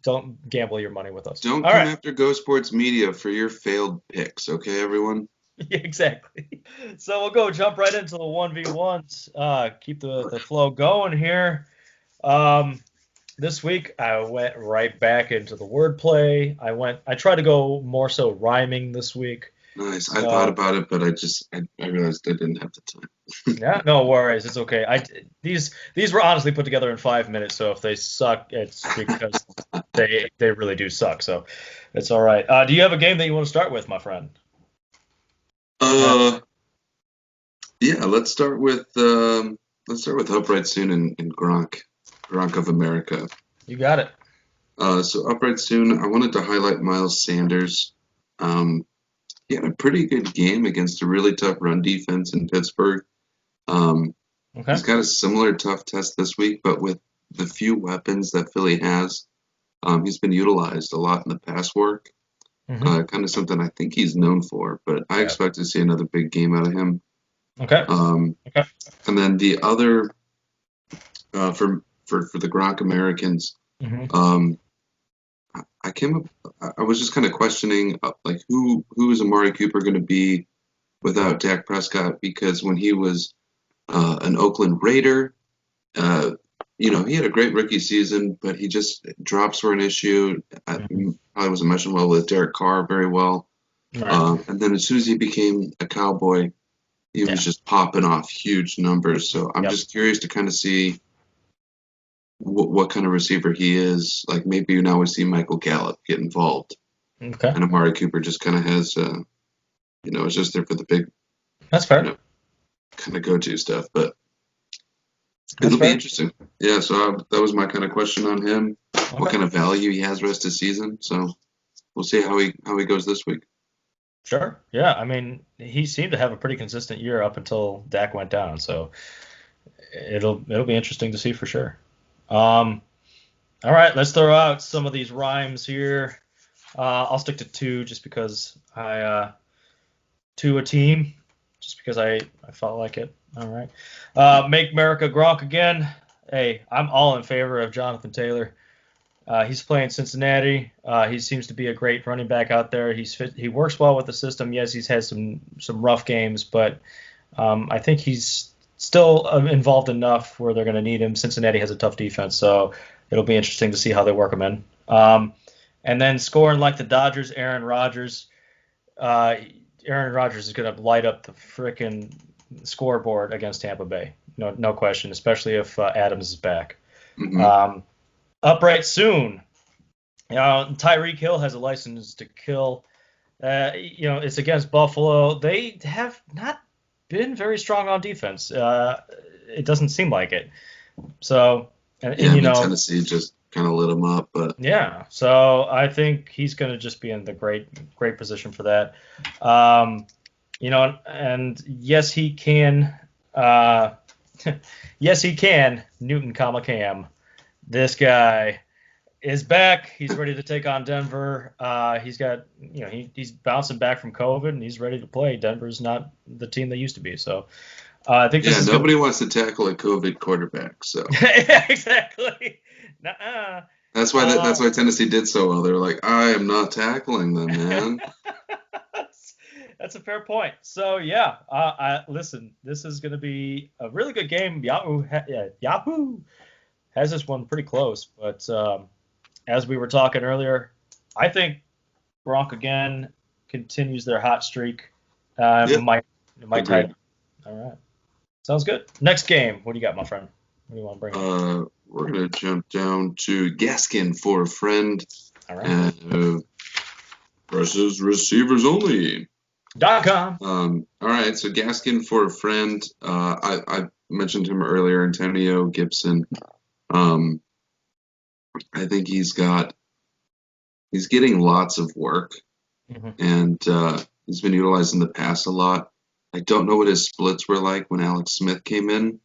don't gamble your money with us. Don't all come right. after Go Sports Media for your failed picks, okay, everyone? Yeah, exactly. So we'll jump right into the 1v1s. Keep the flow going here. This week I went right back into the wordplay. I tried to go more so rhyming this week. Nice. I thought about it, but I realized I didn't have the time. Yeah, no worries. It's okay. These were honestly put together in 5 minutes, so if they suck, it's because they really do suck. So it's all right. Do you have a game that you want to start with, my friend? Yeah, let's start with Upright Soon and Gronk of America. You got it. So Upright Soon, I wanted to highlight Miles Sanders. He had a pretty good game against a really tough run defense in Pittsburgh. Okay. He's got a similar tough test this week, but with the few weapons that Philly has, he's been utilized a lot in the pass work. Mm-hmm. Kind of something I think he's known for, but I expect to see another big game out of him. Okay. Okay. And then the other for the Gronk Americans, Mm-hmm. I was just kind of questioning like who is Amari Cooper going to be without Dak Prescott, because when he was an Oakland Raider, he had a great rookie season, but he just drops were an issue. Probably wasn't meshing well with Derek Carr very well. Right. And then as soon as he became a Cowboy, he was just popping off huge numbers. So I'm just curious to kind of see what kind of receiver he is. Like maybe now we see Michael Gallup get involved. Okay. And Amari Cooper just kind of has, it's just there for the big. That's fair. Kind of go-to stuff, but it'll be interesting. Yeah, so that was my kind of question on him. Okay. What kind of value he has rest of the season. So we'll see how he goes this week. Sure. Yeah. I mean, he seemed to have a pretty consistent year up until Dak went down. So it'll be interesting to see for sure. All right, let's throw out some of these rhymes here. I'll stick to two just because to a team, just because I felt like it. All right. Make America Gronk again. Hey, I'm all in favor of Jonathan Taylor. He's playing Cincinnati. He seems to be a great running back out there. He works well with the system. Yes, he's had some rough games, but I think he's still involved enough where they're going to need him. Cincinnati has a tough defense, so it'll be interesting to see how they work him in. And then scoring like the Dodgers, Aaron Rodgers. Aaron Rodgers is going to light up the frickin' scoreboard against Tampa Bay. No question, especially if Adams is back. Mhm. Upright soon. Tyreek Hill has a license to kill. It's against Buffalo. They have not been very strong on defense. It doesn't seem like it. So, Tennessee just kind of lit him up, but yeah. So I think he's going to just be in the great position for that. And yes, he can. Yes, he can. Newton, Cam. This guy is back. He's ready to take on Denver. He's got, he's bouncing back from COVID and he's ready to play. Denver's not the team they used to be. So I think this is nobody wants to tackle a COVID quarterback. So exactly. Nuh-uh. that's why Tennessee did so well. They're like, I am not tackling them, man. That's a fair point. So yeah, listen, this is going to be a really good game. Yahoo has this one pretty close, but as we were talking earlier, I think Gronk again continues their hot streak. It might tie it. All right, sounds good. Next game, what do you got, my friend? What do you want to bring up? We're gonna jump down to Gaskin for a friend. All right. Versus receivers only. .com. All right, so Gaskin for a friend. I mentioned him earlier, Antonio Gibson. I think he's getting lots of work, and he's been utilized in the past a lot. I don't know what his splits were like when Alex Smith came in,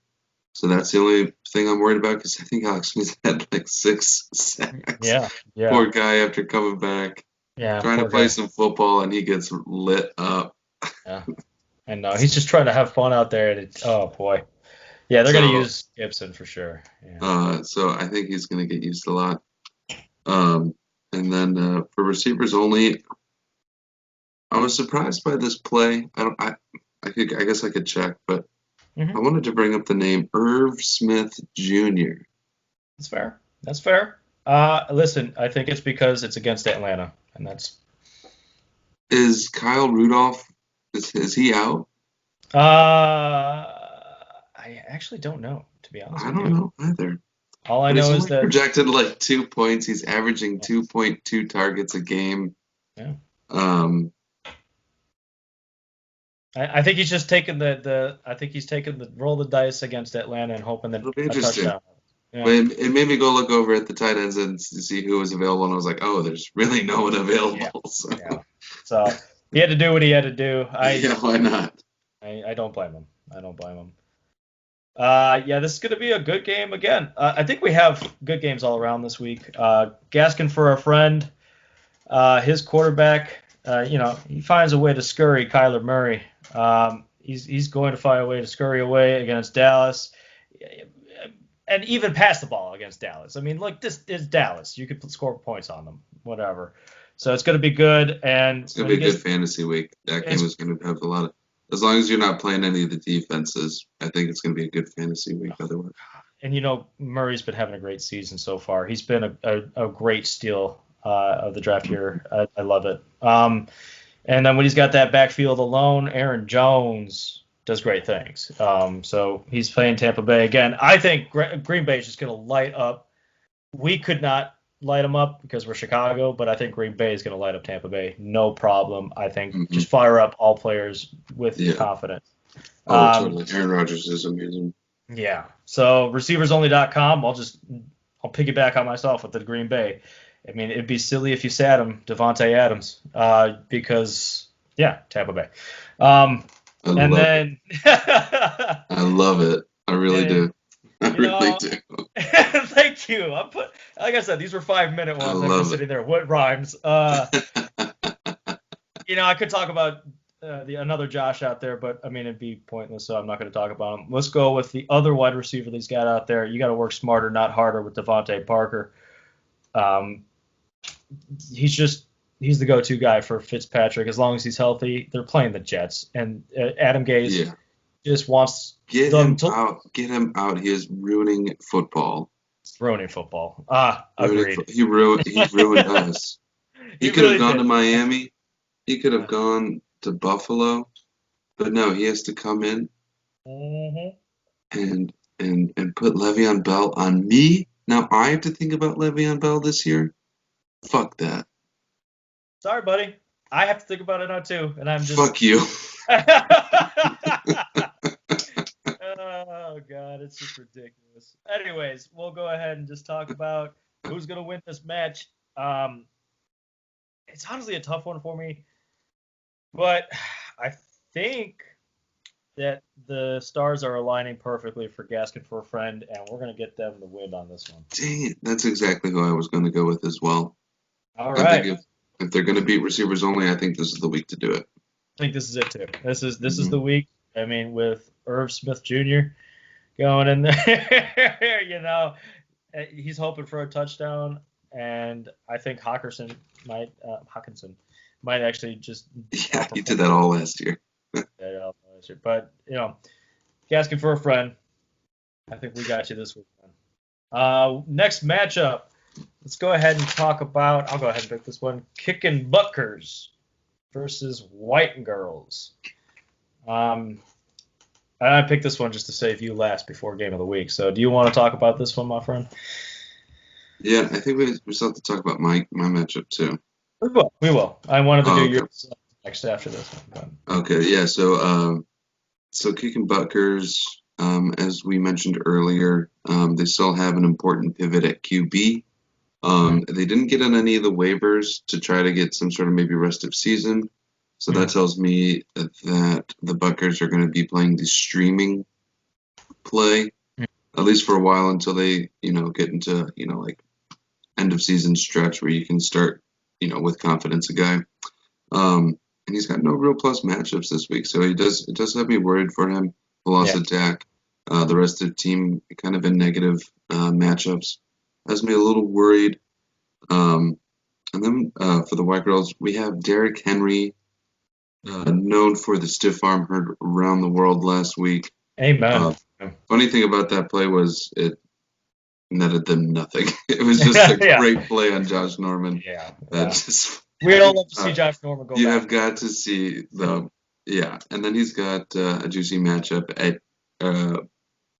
so that's the only thing I'm worried about because I think Alex Smith had like 6 sacks. Yeah. Poor guy after coming back. Yeah, trying to play some football and he gets lit up. Yeah, I know. He's just trying to have fun out there. And oh boy, yeah, they're gonna use Gibson for sure. Yeah. So I think he's gonna get used a lot. And then for receivers only, I was surprised by this play. I guess I could check, but I wanted to bring up the name Irv Smith Jr. That's fair. Listen, I think it's because it's against Atlanta. And that's. Is Kyle Rudolph? Is he out? I actually don't know, to be honest. I don't know either. All I know is that projected like 2 points. He's averaging 2.2 targets a game. Yeah. I think he's just taking the roll the dice against Atlanta and hoping that it'll be interesting. Touchdown. Yeah. It made me go look over at the tight ends and see who was available, and I was like, oh, there's really no one available. Yeah. So he had to do what he had to do. Why not? I don't blame him. This is going to be a good game again. I think we have good games all around this week. Gaskin for a friend. His quarterback, he finds a way to scurry Kyler Murray. He's going to find a way to scurry away against Dallas. And even pass the ball against Dallas. I mean, look, this is Dallas. You could score points on them, whatever. So it's going to be good. And it's going to be a good fantasy week. That game is going to have a lot of, as long as you're not playing any of the defenses, I think it's going to be a good fantasy week otherwise. And, Murray's been having a great season so far. He's been a great steal of the draft year. I love it. And then when he's got that backfield alone, Aaron Jones does great things. So he's playing Tampa Bay again. I think Green Bay is just going to light up. We could not light them up because we're Chicago, but I think Green Bay is going to light up Tampa Bay. No problem. I think just fire up all players with confidence. Totally. Aaron Rodgers is amazing. Yeah. So receiversonly.com. I'll piggyback on myself with the Green Bay. I mean, it'd be silly if you sat him, Devontae Adams, because Tampa Bay. I love it. I really do. You really know, do. thank you. Like I said, these were 5-minute I ones. I'm love just it. sitting there. What rhymes? I could talk about another Josh out there, but I mean it'd be pointless, so I'm not going to talk about him. Let's go with the other wide receiver that he's got out there. You got to work smarter, not harder, with Devontae Parker. He's the go-to guy for Fitzpatrick as long as he's healthy. They're playing the Jets, and Adam Gase just wants Get them him to out. Get him out. He is ruining football. ruining football. Ruining Agreed. He ruined us. He could really have gone did. to Miami. He could have gone to Buffalo. But no, he has to come in and put Le'Veon Bell on me. Now I have to think about Le'Veon Bell this year. Fuck that. Sorry, buddy. I have to think about it now too, and I'm just. Fuck you. Oh God, it's just ridiculous. Anyways, we'll go ahead and just talk about who's gonna win this match. It's honestly a tough one for me, but I think that the stars are aligning perfectly for Gaskin for a friend, and we're gonna get them the win on this one. Dang it. That's exactly who I was going to go with as well. All I right. think if they're going to beat receivers only, I think this is the week to do it. I think this is it too. This is the week. I mean, with Irv Smith Jr. going in there, he's hoping for a touchdown, and I think Hawkinson might actually just. Yeah, he did that all last year. But Gaskin for a friend. I think we got you this week. Next matchup. Let's go ahead and talk about. I'll go ahead and pick this one. Kicking Buckers versus White Girls. I picked this one just to save you last before game of the week. So, do you want to talk about this one, my friend? Yeah, I think we still have to talk about my matchup too. We will. I wanted to do yours next after this one. Okay, yeah. So Kicking Buckers, as we mentioned earlier, they still have an important pivot at QB. They didn't get on any of the waivers to try to get some sort of maybe rest of season. So that tells me that the Buckers are going to be playing the streaming play, at least for a while until they, get into, like end of season stretch where you can start, with confidence a guy. And he's got no real plus matchups this week. So it does have me worried for him. The loss of Dak. The rest of the team kind of in negative matchups. Has me a little worried. And then for the White Girls, we have Derrick Henry, known for the stiff arm heard around the world last week. Amen. Funny thing about that play was it netted them nothing. It was just a great play on Josh Norman. Yeah. We don't love to see Josh Norman go You back. have got to see and then he's got a juicy matchup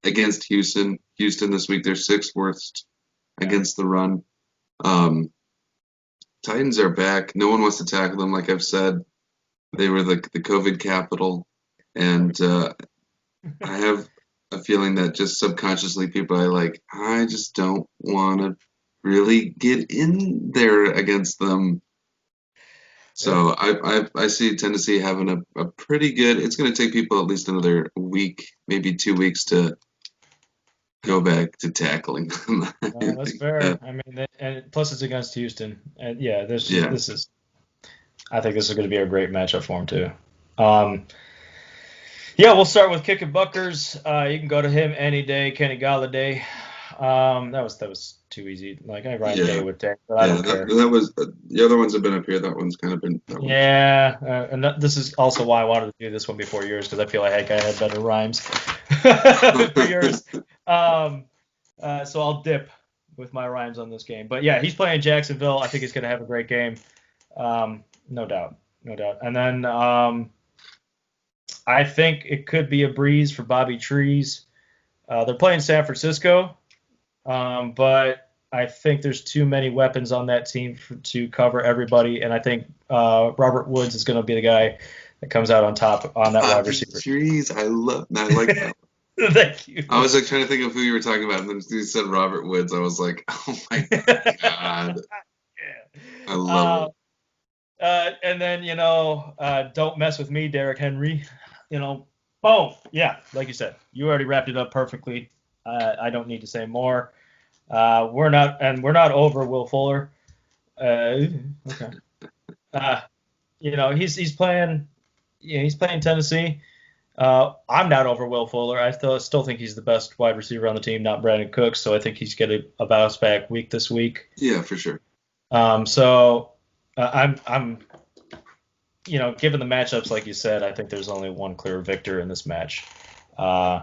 against Houston. Houston this week, they're sixth worst against the run. Titans are back. No one wants to tackle them, like I've said. They were the COVID capital, and I have a feeling that just subconsciously people are like, I just don't want to really get in there against them. So I see Tennessee having a pretty good. It's going to take people at least another week, maybe 2 weeks to go back to tackling them. That's fair. I mean, and plus it's against Houston, and this is. I think this is going to be a great matchup for him too. We'll start with Kicking Buckers. You can go to him any day, Kenny Galladay. That was too easy. Like I ride day with day, but I don't care. That was the other ones have been up here. That one's kind of been. And this is also why I wanted to do this one before yours because I feel like I had better rhymes for yours. So I'll dip with my rhymes on this game. But yeah, he's playing Jacksonville. I think he's going to have a great game. No doubt. And then I think it could be a breeze for Bobby Trees. They're playing San Francisco, but I think there's too many weapons on that team to cover everybody, and I think Robert Woods is going to be the guy that comes out on top on that wide receiver. Trees, I like that. Thank you. I was like trying to think of who you were talking about, and then you said Robert Woods. I was like, oh my god, I love it. And then don't mess with me, Derrick Henry. Boom. Yeah, like you said, you already wrapped it up perfectly. I don't need to say more. We're not over Will Fuller. Okay. He's playing. Yeah, he's playing Tennessee. I'm not over Will Fuller. I still think he's the best wide receiver on the team, not Brandon Cooks. So I think he's getting a bounce back week this week. Yeah, for sure. I'm given the matchups like you said, I think there's only one clear victor in this match. I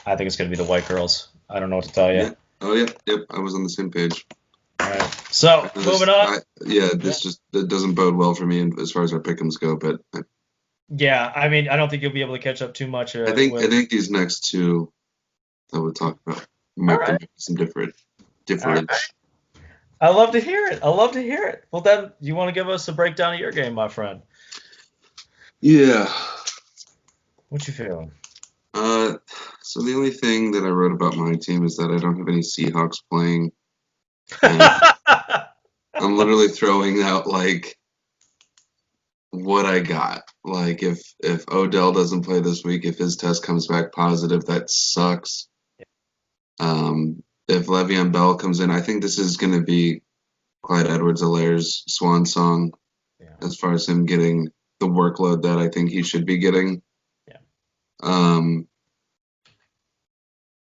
think it's going to be the White Girls. I don't know what to tell you. Yeah. Oh yeah, yep. I was on the same page. All right. So moving on. That doesn't bode well for me as far as our pick'ems go. But yeah, I mean, I don't think you'll be able to catch up too much. I think these next two that we'll talk about might be some difference. Right. I love to hear it. Well, then, you want to give us a breakdown of your game, my friend? Yeah. What you feeling? So the only thing that I wrote about my team is that I don't have any Seahawks playing. I'm literally throwing out like what I got. Like if Odell doesn't play this week, if his test comes back positive, that sucks. If Le'Veon Bell comes in, I think this is going to be Clyde Edwards-Helaire's swan song as far as him getting the workload that I think he should be getting. Yeah.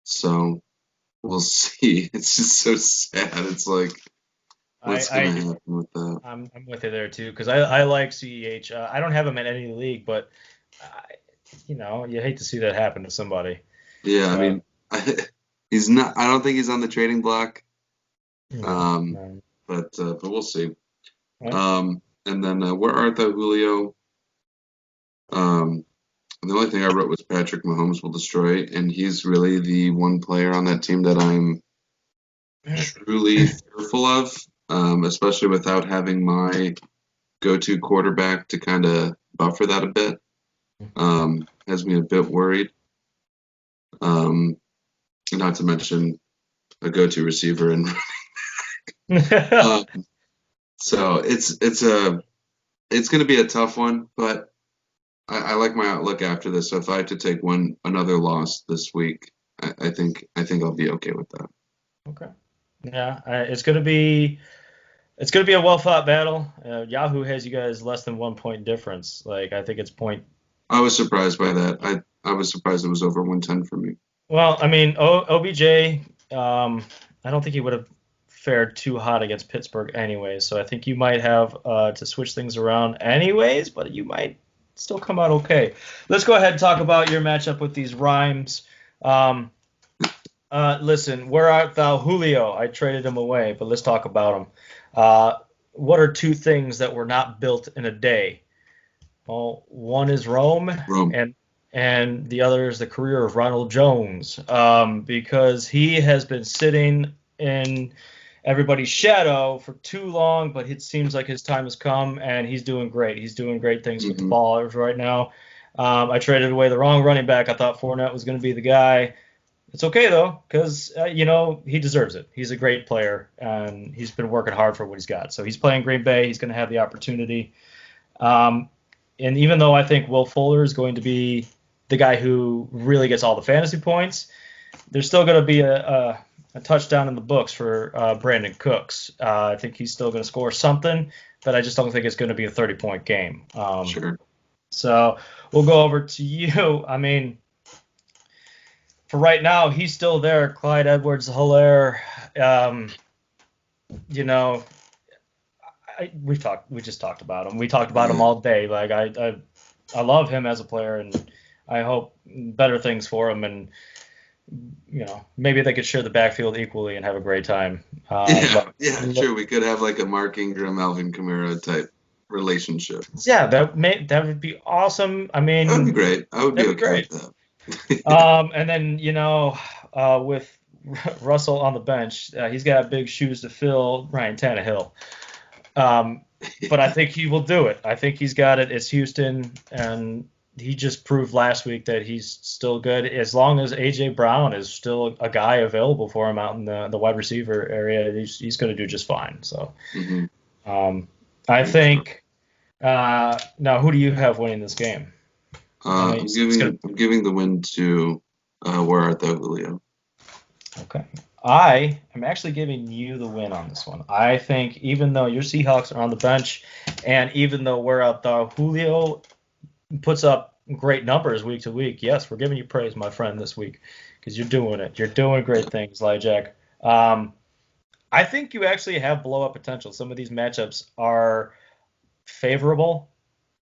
So we'll see. It's just so sad. It's like, what's going to happen with that? I'm with you there too because I like CEH. I don't have him in any league, but you hate to see that happen to somebody. Yeah, I mean, he's not. I don't think he's on the trading block. But we'll see. Right. And then where art thou, Julio? The only thing I wrote was Patrick Mahomes will destroy, and he's really the one player on that team that I'm truly fearful of, especially without having my go-to quarterback to kind of buffer that a bit. Has me a bit worried. Not to mention a go-to receiver and so it's going to be a tough one, but I like my outlook after this. So if I have to take another loss this week, I think I'll be okay with that. Okay. Yeah, it's going to be a well fought battle. Yahoo has you guys less than 1 point difference. Like I think it's point. I was surprised by that. I was surprised it was over 110 for me. Well, I mean, OBJ. I don't think he would have fared too hot against Pittsburgh anyways. So I think you might have to switch things around anyways, but you might still come out okay. Let's go ahead and talk about your matchup with these rhymes. Listen, where art thou, Julio? I traded him away, but let's talk about him. What are two things that were not built in a day? Well, one is Rome. And the other is the career of Ronald Jones, because he has been sitting in everybody's shadow for too long, but it seems like his time has come, and he's doing great. He's doing great things with the ball right now. I traded away the wrong running back. I thought Fournette was going to be the guy. It's okay, though, because, he deserves it. He's a great player, and he's been working hard for what he's got. So he's playing Green Bay. He's going to have the opportunity. And even though I think Will Fuller is going to be the guy who really gets all the fantasy points, there's still going to be a touchdown in the books for Brandon Cooks. I think he's still going to score something, but I just don't think it's going to be a 30-point game. Sure. So we'll go over to you. I mean, for right now, he's still there. Clyde Edwards-Helaire. We just talked about him. We talked about him all day. Like I love him as a player, and I hope better things for him. And maybe they could share the backfield equally and have a great time. Sure. We could have like a Mark Ingram, Alvin Kamara type relationship. Yeah, that would be awesome. I mean, that would be great. I would be okay with that. And then with Russell on the bench, he's got big shoes to fill. Ryan Tannehill. But I think he will do it. I think he's got it. It's Houston, and he just proved last week that he's still good. As long as A.J. Brown is still a guy available for him out in the wide receiver area, he's going to do just fine. So I think now who do you have winning this game? I'm giving the win to where art thou, Julio. Okay. I am actually giving you the win on this one. I think even though your Seahawks are on the bench, and even though we're out there, Julio puts up great numbers week to week. Yes, we're giving you praise, my friend, this week because you're doing it. You're doing great things, Jack. I think you actually have blow-up potential. Some of these matchups are favorable,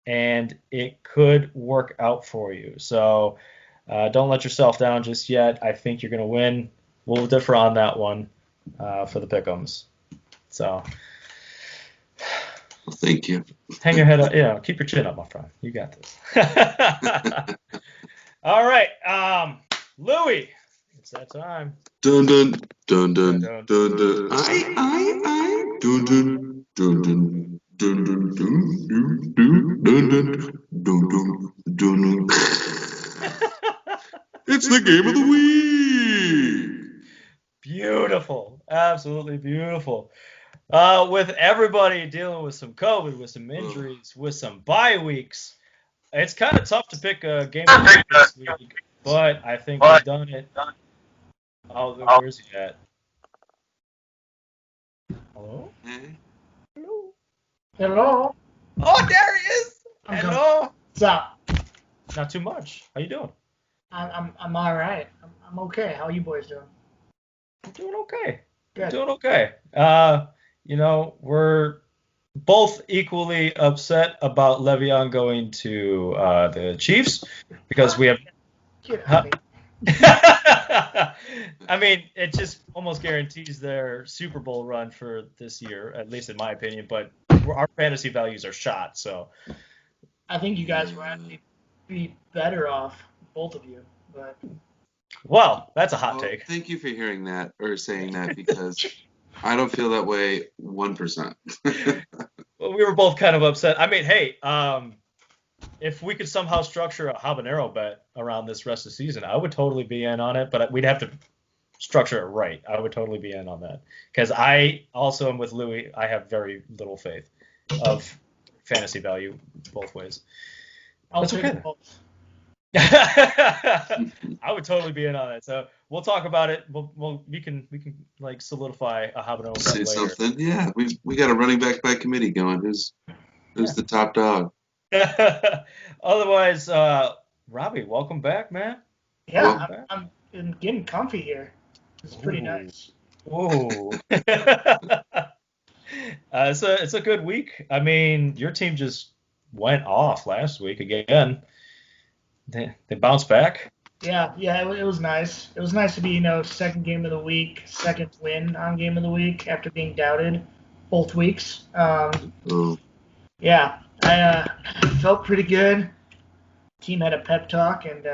and it could work out for you. So don't let yourself down just yet. I think you're going to win. We'll differ on that one for the pick'ems. So Well, thank you. hang your head up. Keep your chin up, my friend. You got this. All right. Louie, it's that time. Dun dun dun dun dun dun. I. Dun dun dun dun dun dun dun dun dun dun dun dun. It's the game of the week. Beautiful. Absolutely beautiful. With everybody dealing with some COVID, with some injuries, with some bye weeks, it's kind of tough to pick a game of the week this week, but I think we've done it. Oh, where's he at? Hello? Hello? Hello. Oh, there he is! Hello? What's up? Not too much. How you doing? I'm all right. I'm okay. How are you boys doing? I'm doing okay. Good. Doing okay. We're both equally upset about Le'Veon going to the Chiefs because we have. Get out of here. I mean, it just almost guarantees their Super Bowl run for this year, at least in my opinion. But our fantasy values are shot, so. I think you guys would actually be better off, both of you. But Well, that's a hot Well, take. thank you for hearing that or saying that because I don't feel that way 1%. Well, we were both kind of upset. I mean, hey, if we could somehow structure a habanero bet around this rest of the season, I would totally be in on it, but we'd have to structure it right. I would totally be in on that because I also am with Louis. I have very little faith of fantasy value both ways. I'll That's take okay. them both. I would totally be in on it. So we'll talk about it. We can like solidify a habanero bet Say later. something. Yeah, we got a running back by committee going. Who's the top dog? Otherwise, Robbie, welcome back, man. Yeah, Well- I'm getting comfy here. It's pretty Ooh. nice. Ooh. It's a good week. I mean, your team just went off last week again. They bounced back. Yeah, it was nice. It was nice to be, second game of the week, second win on game of the week after being doubted both weeks. Oh, Yeah, I felt pretty good. Team had a pep talk, and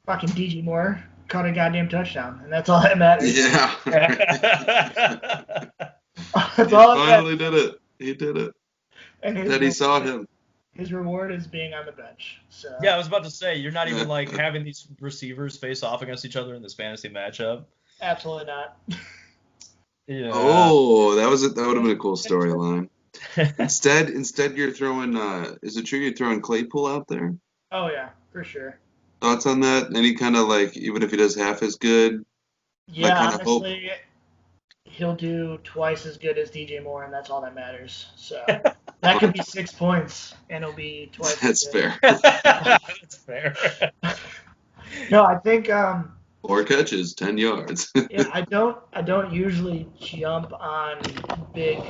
fucking DJ Moore caught a goddamn touchdown, and that's all that matters. yeah. That's He all that finally matters. did it. He did it. And That he saw him. His reward is being on the bench. So Yeah, I was about to say, you're not even like having these receivers face off against each other in this fantasy matchup. absolutely not. Yeah. Oh, that would have been a cool storyline. Instead, you're throwing. Is it true you're throwing Claypool out there? Oh yeah, for sure. Thoughts on that? Any kind of like, even if he does half as good? Yeah, kind of hope. honestly, he'll do twice as good as DJ Moore, and that's all that matters. So that could be 6 points, and it'll be twice. That's as good. fair. That's fair. No, I think 4 catches, 10 yards. yeah, I don't usually jump on big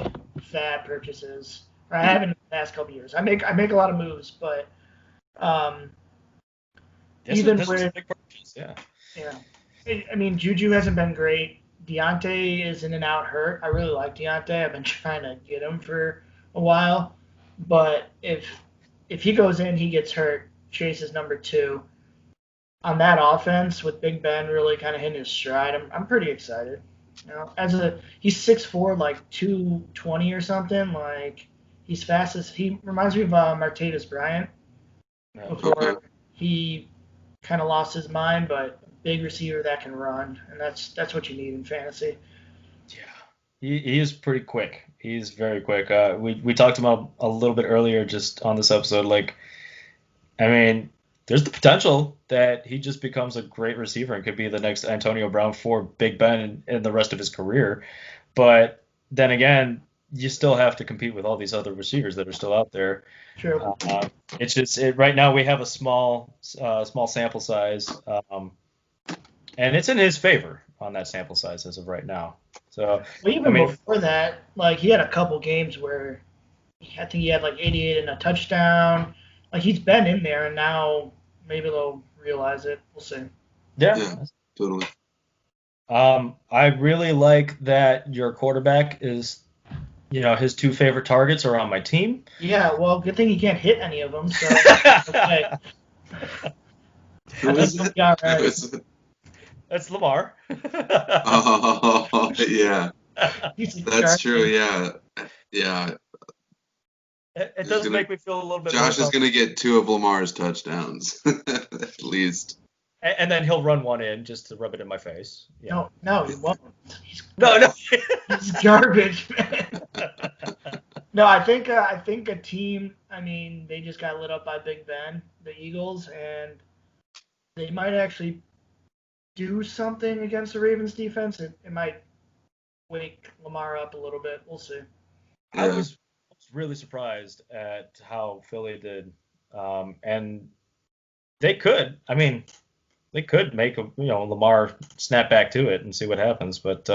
fat purchases. Or I haven't in the past couple years. I make a lot of moves, but This even was a with big purchase, yeah. I mean, Juju hasn't been great. Deontay is in and out hurt. I really like Deontay. I've been trying to get him for a while, but if he goes in, he gets hurt. Chase is number 2. On that offense, with Big Ben really kind of hitting his stride, I'm pretty excited. He's 6'4", like 220 or something. Like he's fast as he reminds me of Martavis Bryant before he kind of lost his mind, but big receiver that can run, and that's what you need in fantasy. Yeah, he is pretty quick. He's very quick. We talked about a little bit earlier just on this episode. Like, I mean, there's the potential that he just becomes a great receiver and could be the next Antonio Brown for Big Ben in the rest of his career. But then again, you still have to compete with all these other receivers that are still out there. True. It's just right now we have a small sample size, and it's in his favor on that sample size as of right now. So Well, even before that, like he had a couple games where I think he had like 88 and a touchdown. Like he's been in there, and now maybe they'll realize it. We'll see. yeah, Totally. I really like that your quarterback is, his two favorite targets are on my team. Yeah, well, good thing he can't hit any of them. So okay. Who is it? Yeah, Who right. is it? That's Lamar. Oh, yeah. He's That's true. Yeah. Yeah. It does make me feel a little bit. Josh is going to get 2 of Lamar's touchdowns, at least. And then he'll run one in just to rub it in my face. Yeah. No, he won't. No. He's garbage, man. No, I think a team. I mean, they just got lit up by Big Ben, the Eagles, and they might actually do something against the Ravens defense. It might wake Lamar up a little bit. We'll see. I was really surprised at how Philly did, and they could. I mean, they could make Lamar snap back to it and see what happens, but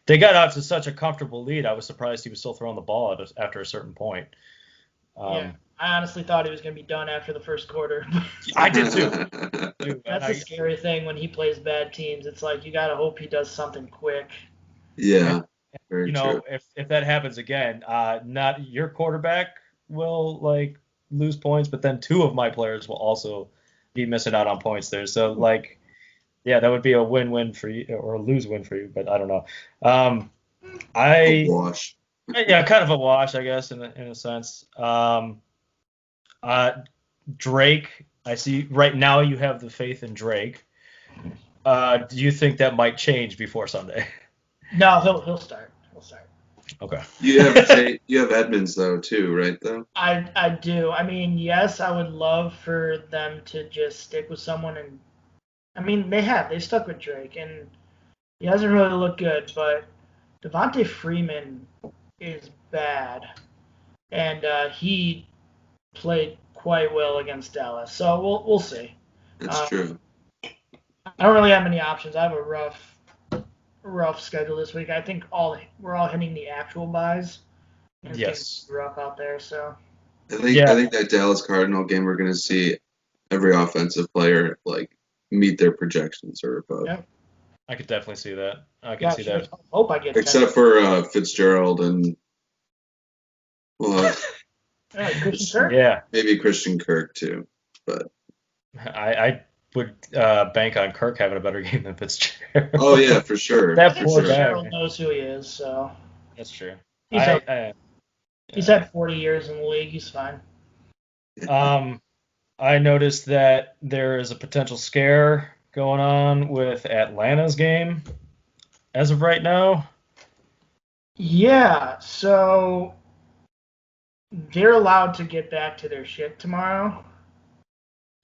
they got out to such a comfortable lead. I was surprised he was still throwing the ball after a certain point. Yeah, I honestly thought he was going to be done after the first quarter. I did too. That's the scary thing when he plays bad teams. It's like you got to hope he does something quick. Yeah. Very true. If that happens again, not your quarterback will lose points, but then 2 of my players will also be missing out on points there. So that would be a win-win for you or a lose-win for you, but I don't know. A wash. Yeah, kind of a wash, I guess, in a sense. Drake, I see right now you have the faith in Drake. Do you think that might change before Sunday? No, he'll start. He'll start. Okay. You have Edmonds though too, right? Though. I do. I mean, yes, I would love for them to just stick with someone, and I mean they stuck with Drake, and he hasn't really looked good, but Devontae Freeman is bad, and he played quite well against Dallas. So we'll see. That's true. I don't really have many options. I have a rough schedule this week. I think we're all hitting the actual buys. And yes. It's rough out there. So. I think that Dallas Cardinal game we're going to see every offensive player meet their projections or above. Yep. I could definitely see that. I can see that. I hope I get. Except for Fitzgerald and Christian Kirk. Yeah. Maybe Christian Kirk too, but I would bank on Kirk having a better game than Fitzgerald. Oh yeah, for sure. That I poor think guy. Fitzgerald knows who he is, so. That's true. He's had 40 years in the league. He's fine. I noticed that there is a potential scare going on with Atlanta's game as of right now. Yeah, so they're allowed to get back to their shit tomorrow.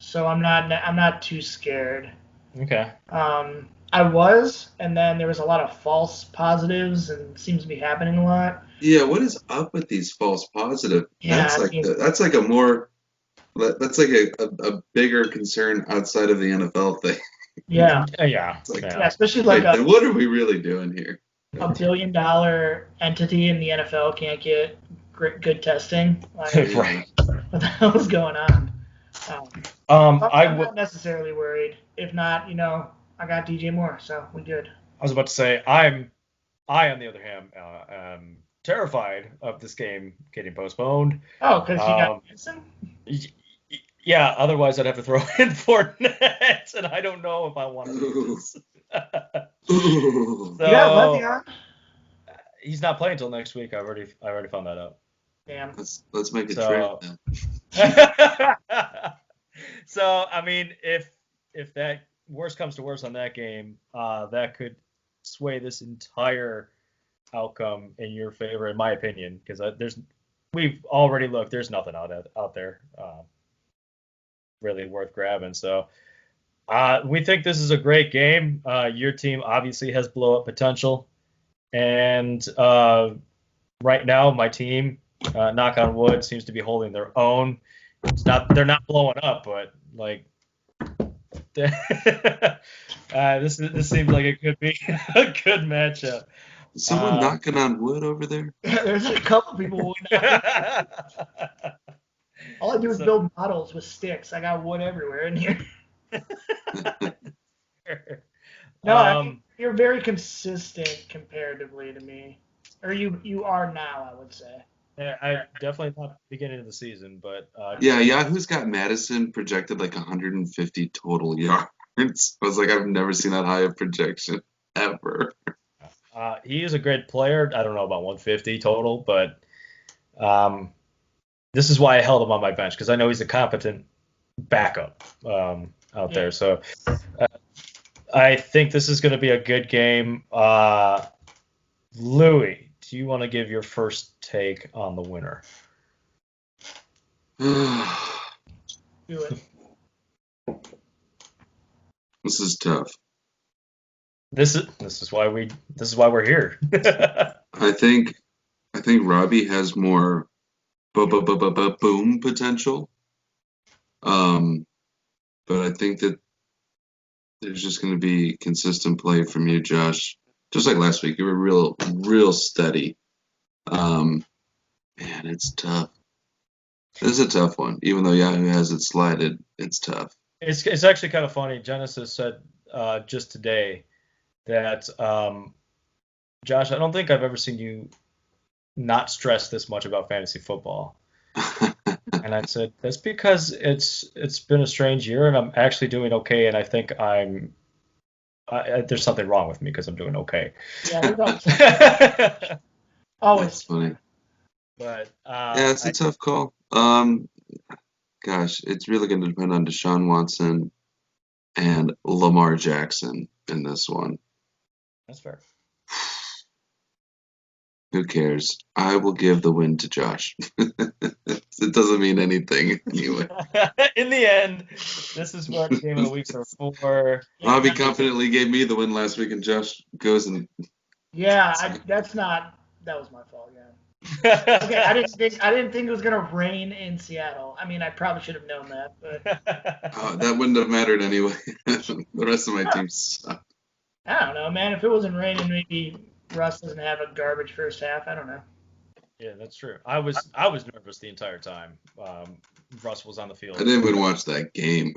So I'm not too scared. Okay. I was, and then there was a lot of false positives, and it seems to be happening a lot. Yeah, what is up with these false positives? Yeah, that's like a bigger concern outside of the NFL thing. Yeah. Yeah. Especially what are we really doing here? A $1 billion entity in the NFL can't get good testing. Right. What the hell is going on? I'm not necessarily worried. If not, I got DJ Moore, so we good. I was about to say I on the other hand am terrified of this game getting postponed. Oh, because you got Vincent? Yeah, otherwise I'd have to throw in Fournette, and I don't know if I want to do this. You got Le'Veon? He's not playing until next week. I already found that out. Damn. Let's make a trade now. So I mean, if that worst comes to worst on that game, that could sway this entire outcome in your favor, in my opinion, because we've already looked. There's nothing out there. really worth grabbing. So we think this is a great game. Your team obviously has blow up potential, and right now my team, knock on wood, seems to be holding their own. They're not blowing up, but like this seems like it could be a good matchup. Is someone knocking on wood over there? Yeah, there's a couple people. All I do is build models with sticks. I got wood everywhere in here. No, I mean, you're very consistent comparatively to me, or you are now, I would say. Yeah, I definitely not beginning of the season, but Yeah, Yahoo's got Madison projected like 150 total yards. I was like, I've never seen that high of projection ever. he is a great player. I don't know about 150 total, but this is why I held him on my bench, because I know he's a competent backup out there. So I think this is going to be a good game. Louis, do you want to give your first take on the winner? Do it. This is tough. This is why we're here. I think Robbie has more boom potential. But I think that there's just going to be consistent play from you, Josh. Just like last week, you were real steady. Man, it's tough. This is a tough one. Even though Yahoo has it slided, it's tough. It's actually kind of funny. Genesis said just today that Josh, I don't think I've ever seen you not stress this much about fantasy football. And I said, that's because it's been a strange year and I'm actually doing okay, and I think there's something wrong with me because I'm doing okay. Yeah, always. That's funny. But yeah, it's a tough call. Gosh, it's really going to depend on Deshaun Watson and Lamar Jackson in this one. That's fair. Who cares? I will give the win to Josh. It doesn't mean anything anyway. In the end, this is what Game of the Weeks are for. Robbie confidently gave me the win last week, and Josh goes and. Yeah, that was my fault. Yeah. Okay, I didn't think it was gonna rain in Seattle. I mean, I probably should have known that, but that wouldn't have mattered anyway. The rest of my team sucked. I don't know, man. If it wasn't raining, maybe Russ doesn't have a garbage first half. I don't know. Yeah, that's true. I was nervous the entire time. Russ was on the field. I didn't even watch that game.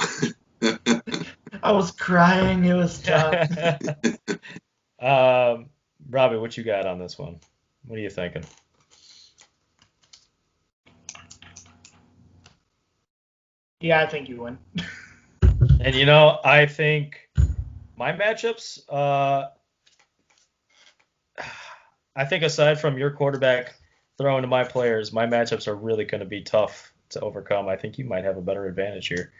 I was crying. It was tough. Robbie, what you got on this one? What are you thinking? Yeah, I think you win. And I think my matchups, I think aside from your quarterback throwing to my players, my matchups are really going to be tough to overcome. I think you might have a better advantage here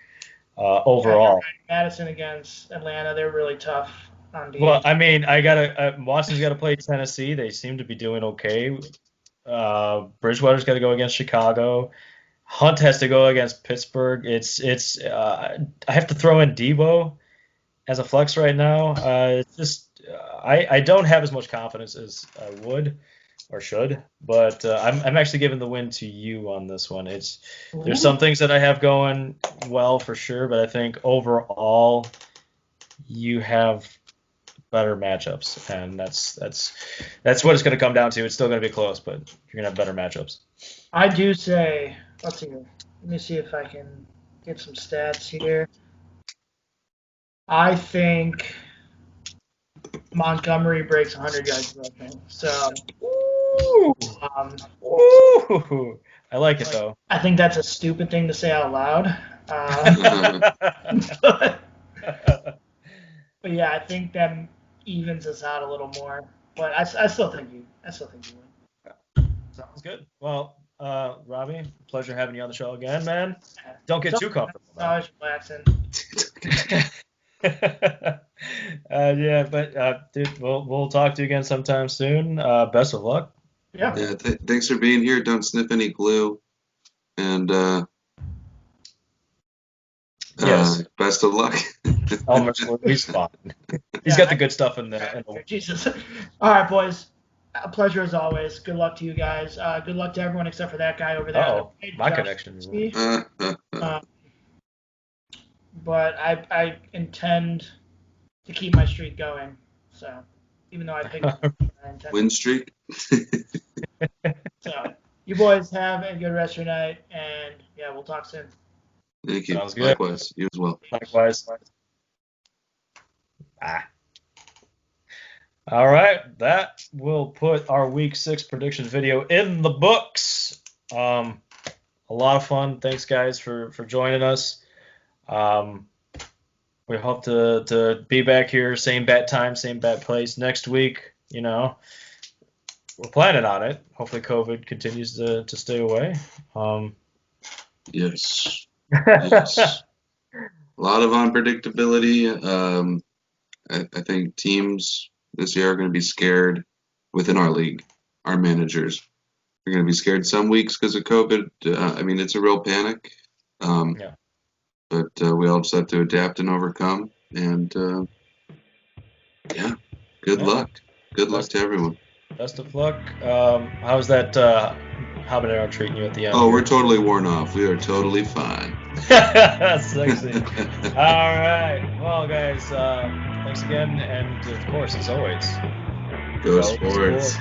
overall. Yeah, Madison against Atlanta, they're really tough on defense. Well, I mean, Boston's got to play Tennessee. They seem to be doing okay. Bridgewater's got to go against Chicago. Hunt has to go against Pittsburgh. I have to throw in Debo as a flex right now. It's just I don't have as much confidence as I would or should, but I'm actually giving the win to you on this one. There's some things that I have going well for sure, but I think overall you have better matchups, and that's what it's going to come down to. It's still going to be close, but you're going to have better matchups. I do say, let's see. Let me see if I can get some stats here. I think Montgomery breaks 100 yards rushing. So, I like it though. I think that's a stupid thing to say out loud. But yeah, I think that evens us out a little more. But I still think you win. Sounds good. Well, Robbie, pleasure having you on the show again, man. Don't get too comfortable. Always relaxing. Yeah, but dude, we'll talk to you again sometime soon. Best of luck. Yeah. Thanks for being here. Don't sniff any glue, and Yes. Best of luck. Elmer's Louis spot. He's got the good stuff in the Jesus. All right, boys. A pleasure as always. Good luck to you guys. Good luck to everyone except for that guy over there. Oh, my Josh connection is Lee. Uh, But I intend to keep my streak going. So even though I picked I intend Win streak. So you boys have a good rest of your night, and yeah, we'll talk soon. Thank you. Sounds good. Likewise. You as well. Likewise. All right, that will put our Week 6 predictions video in the books. A lot of fun. Thanks, guys, for joining us. We hope to be back here, same bat time, same bat place next week. You know, we're planning on it. Hopefully, COVID continues to stay away. Yes. Yes. A lot of unpredictability. I think teams this year are going to be scared within our league. Our managers are going to be scared some weeks because of COVID. I mean, it's a real panic. Yeah. But we all just have to adapt and overcome. And yeah, good luck. Good luck to everyone. Best of luck. How's that habanero treating you at the end? Oh, we're totally worn off. We are totally fine. Sexy. All right. Well, guys, thanks again. And of course, as always, Go sports.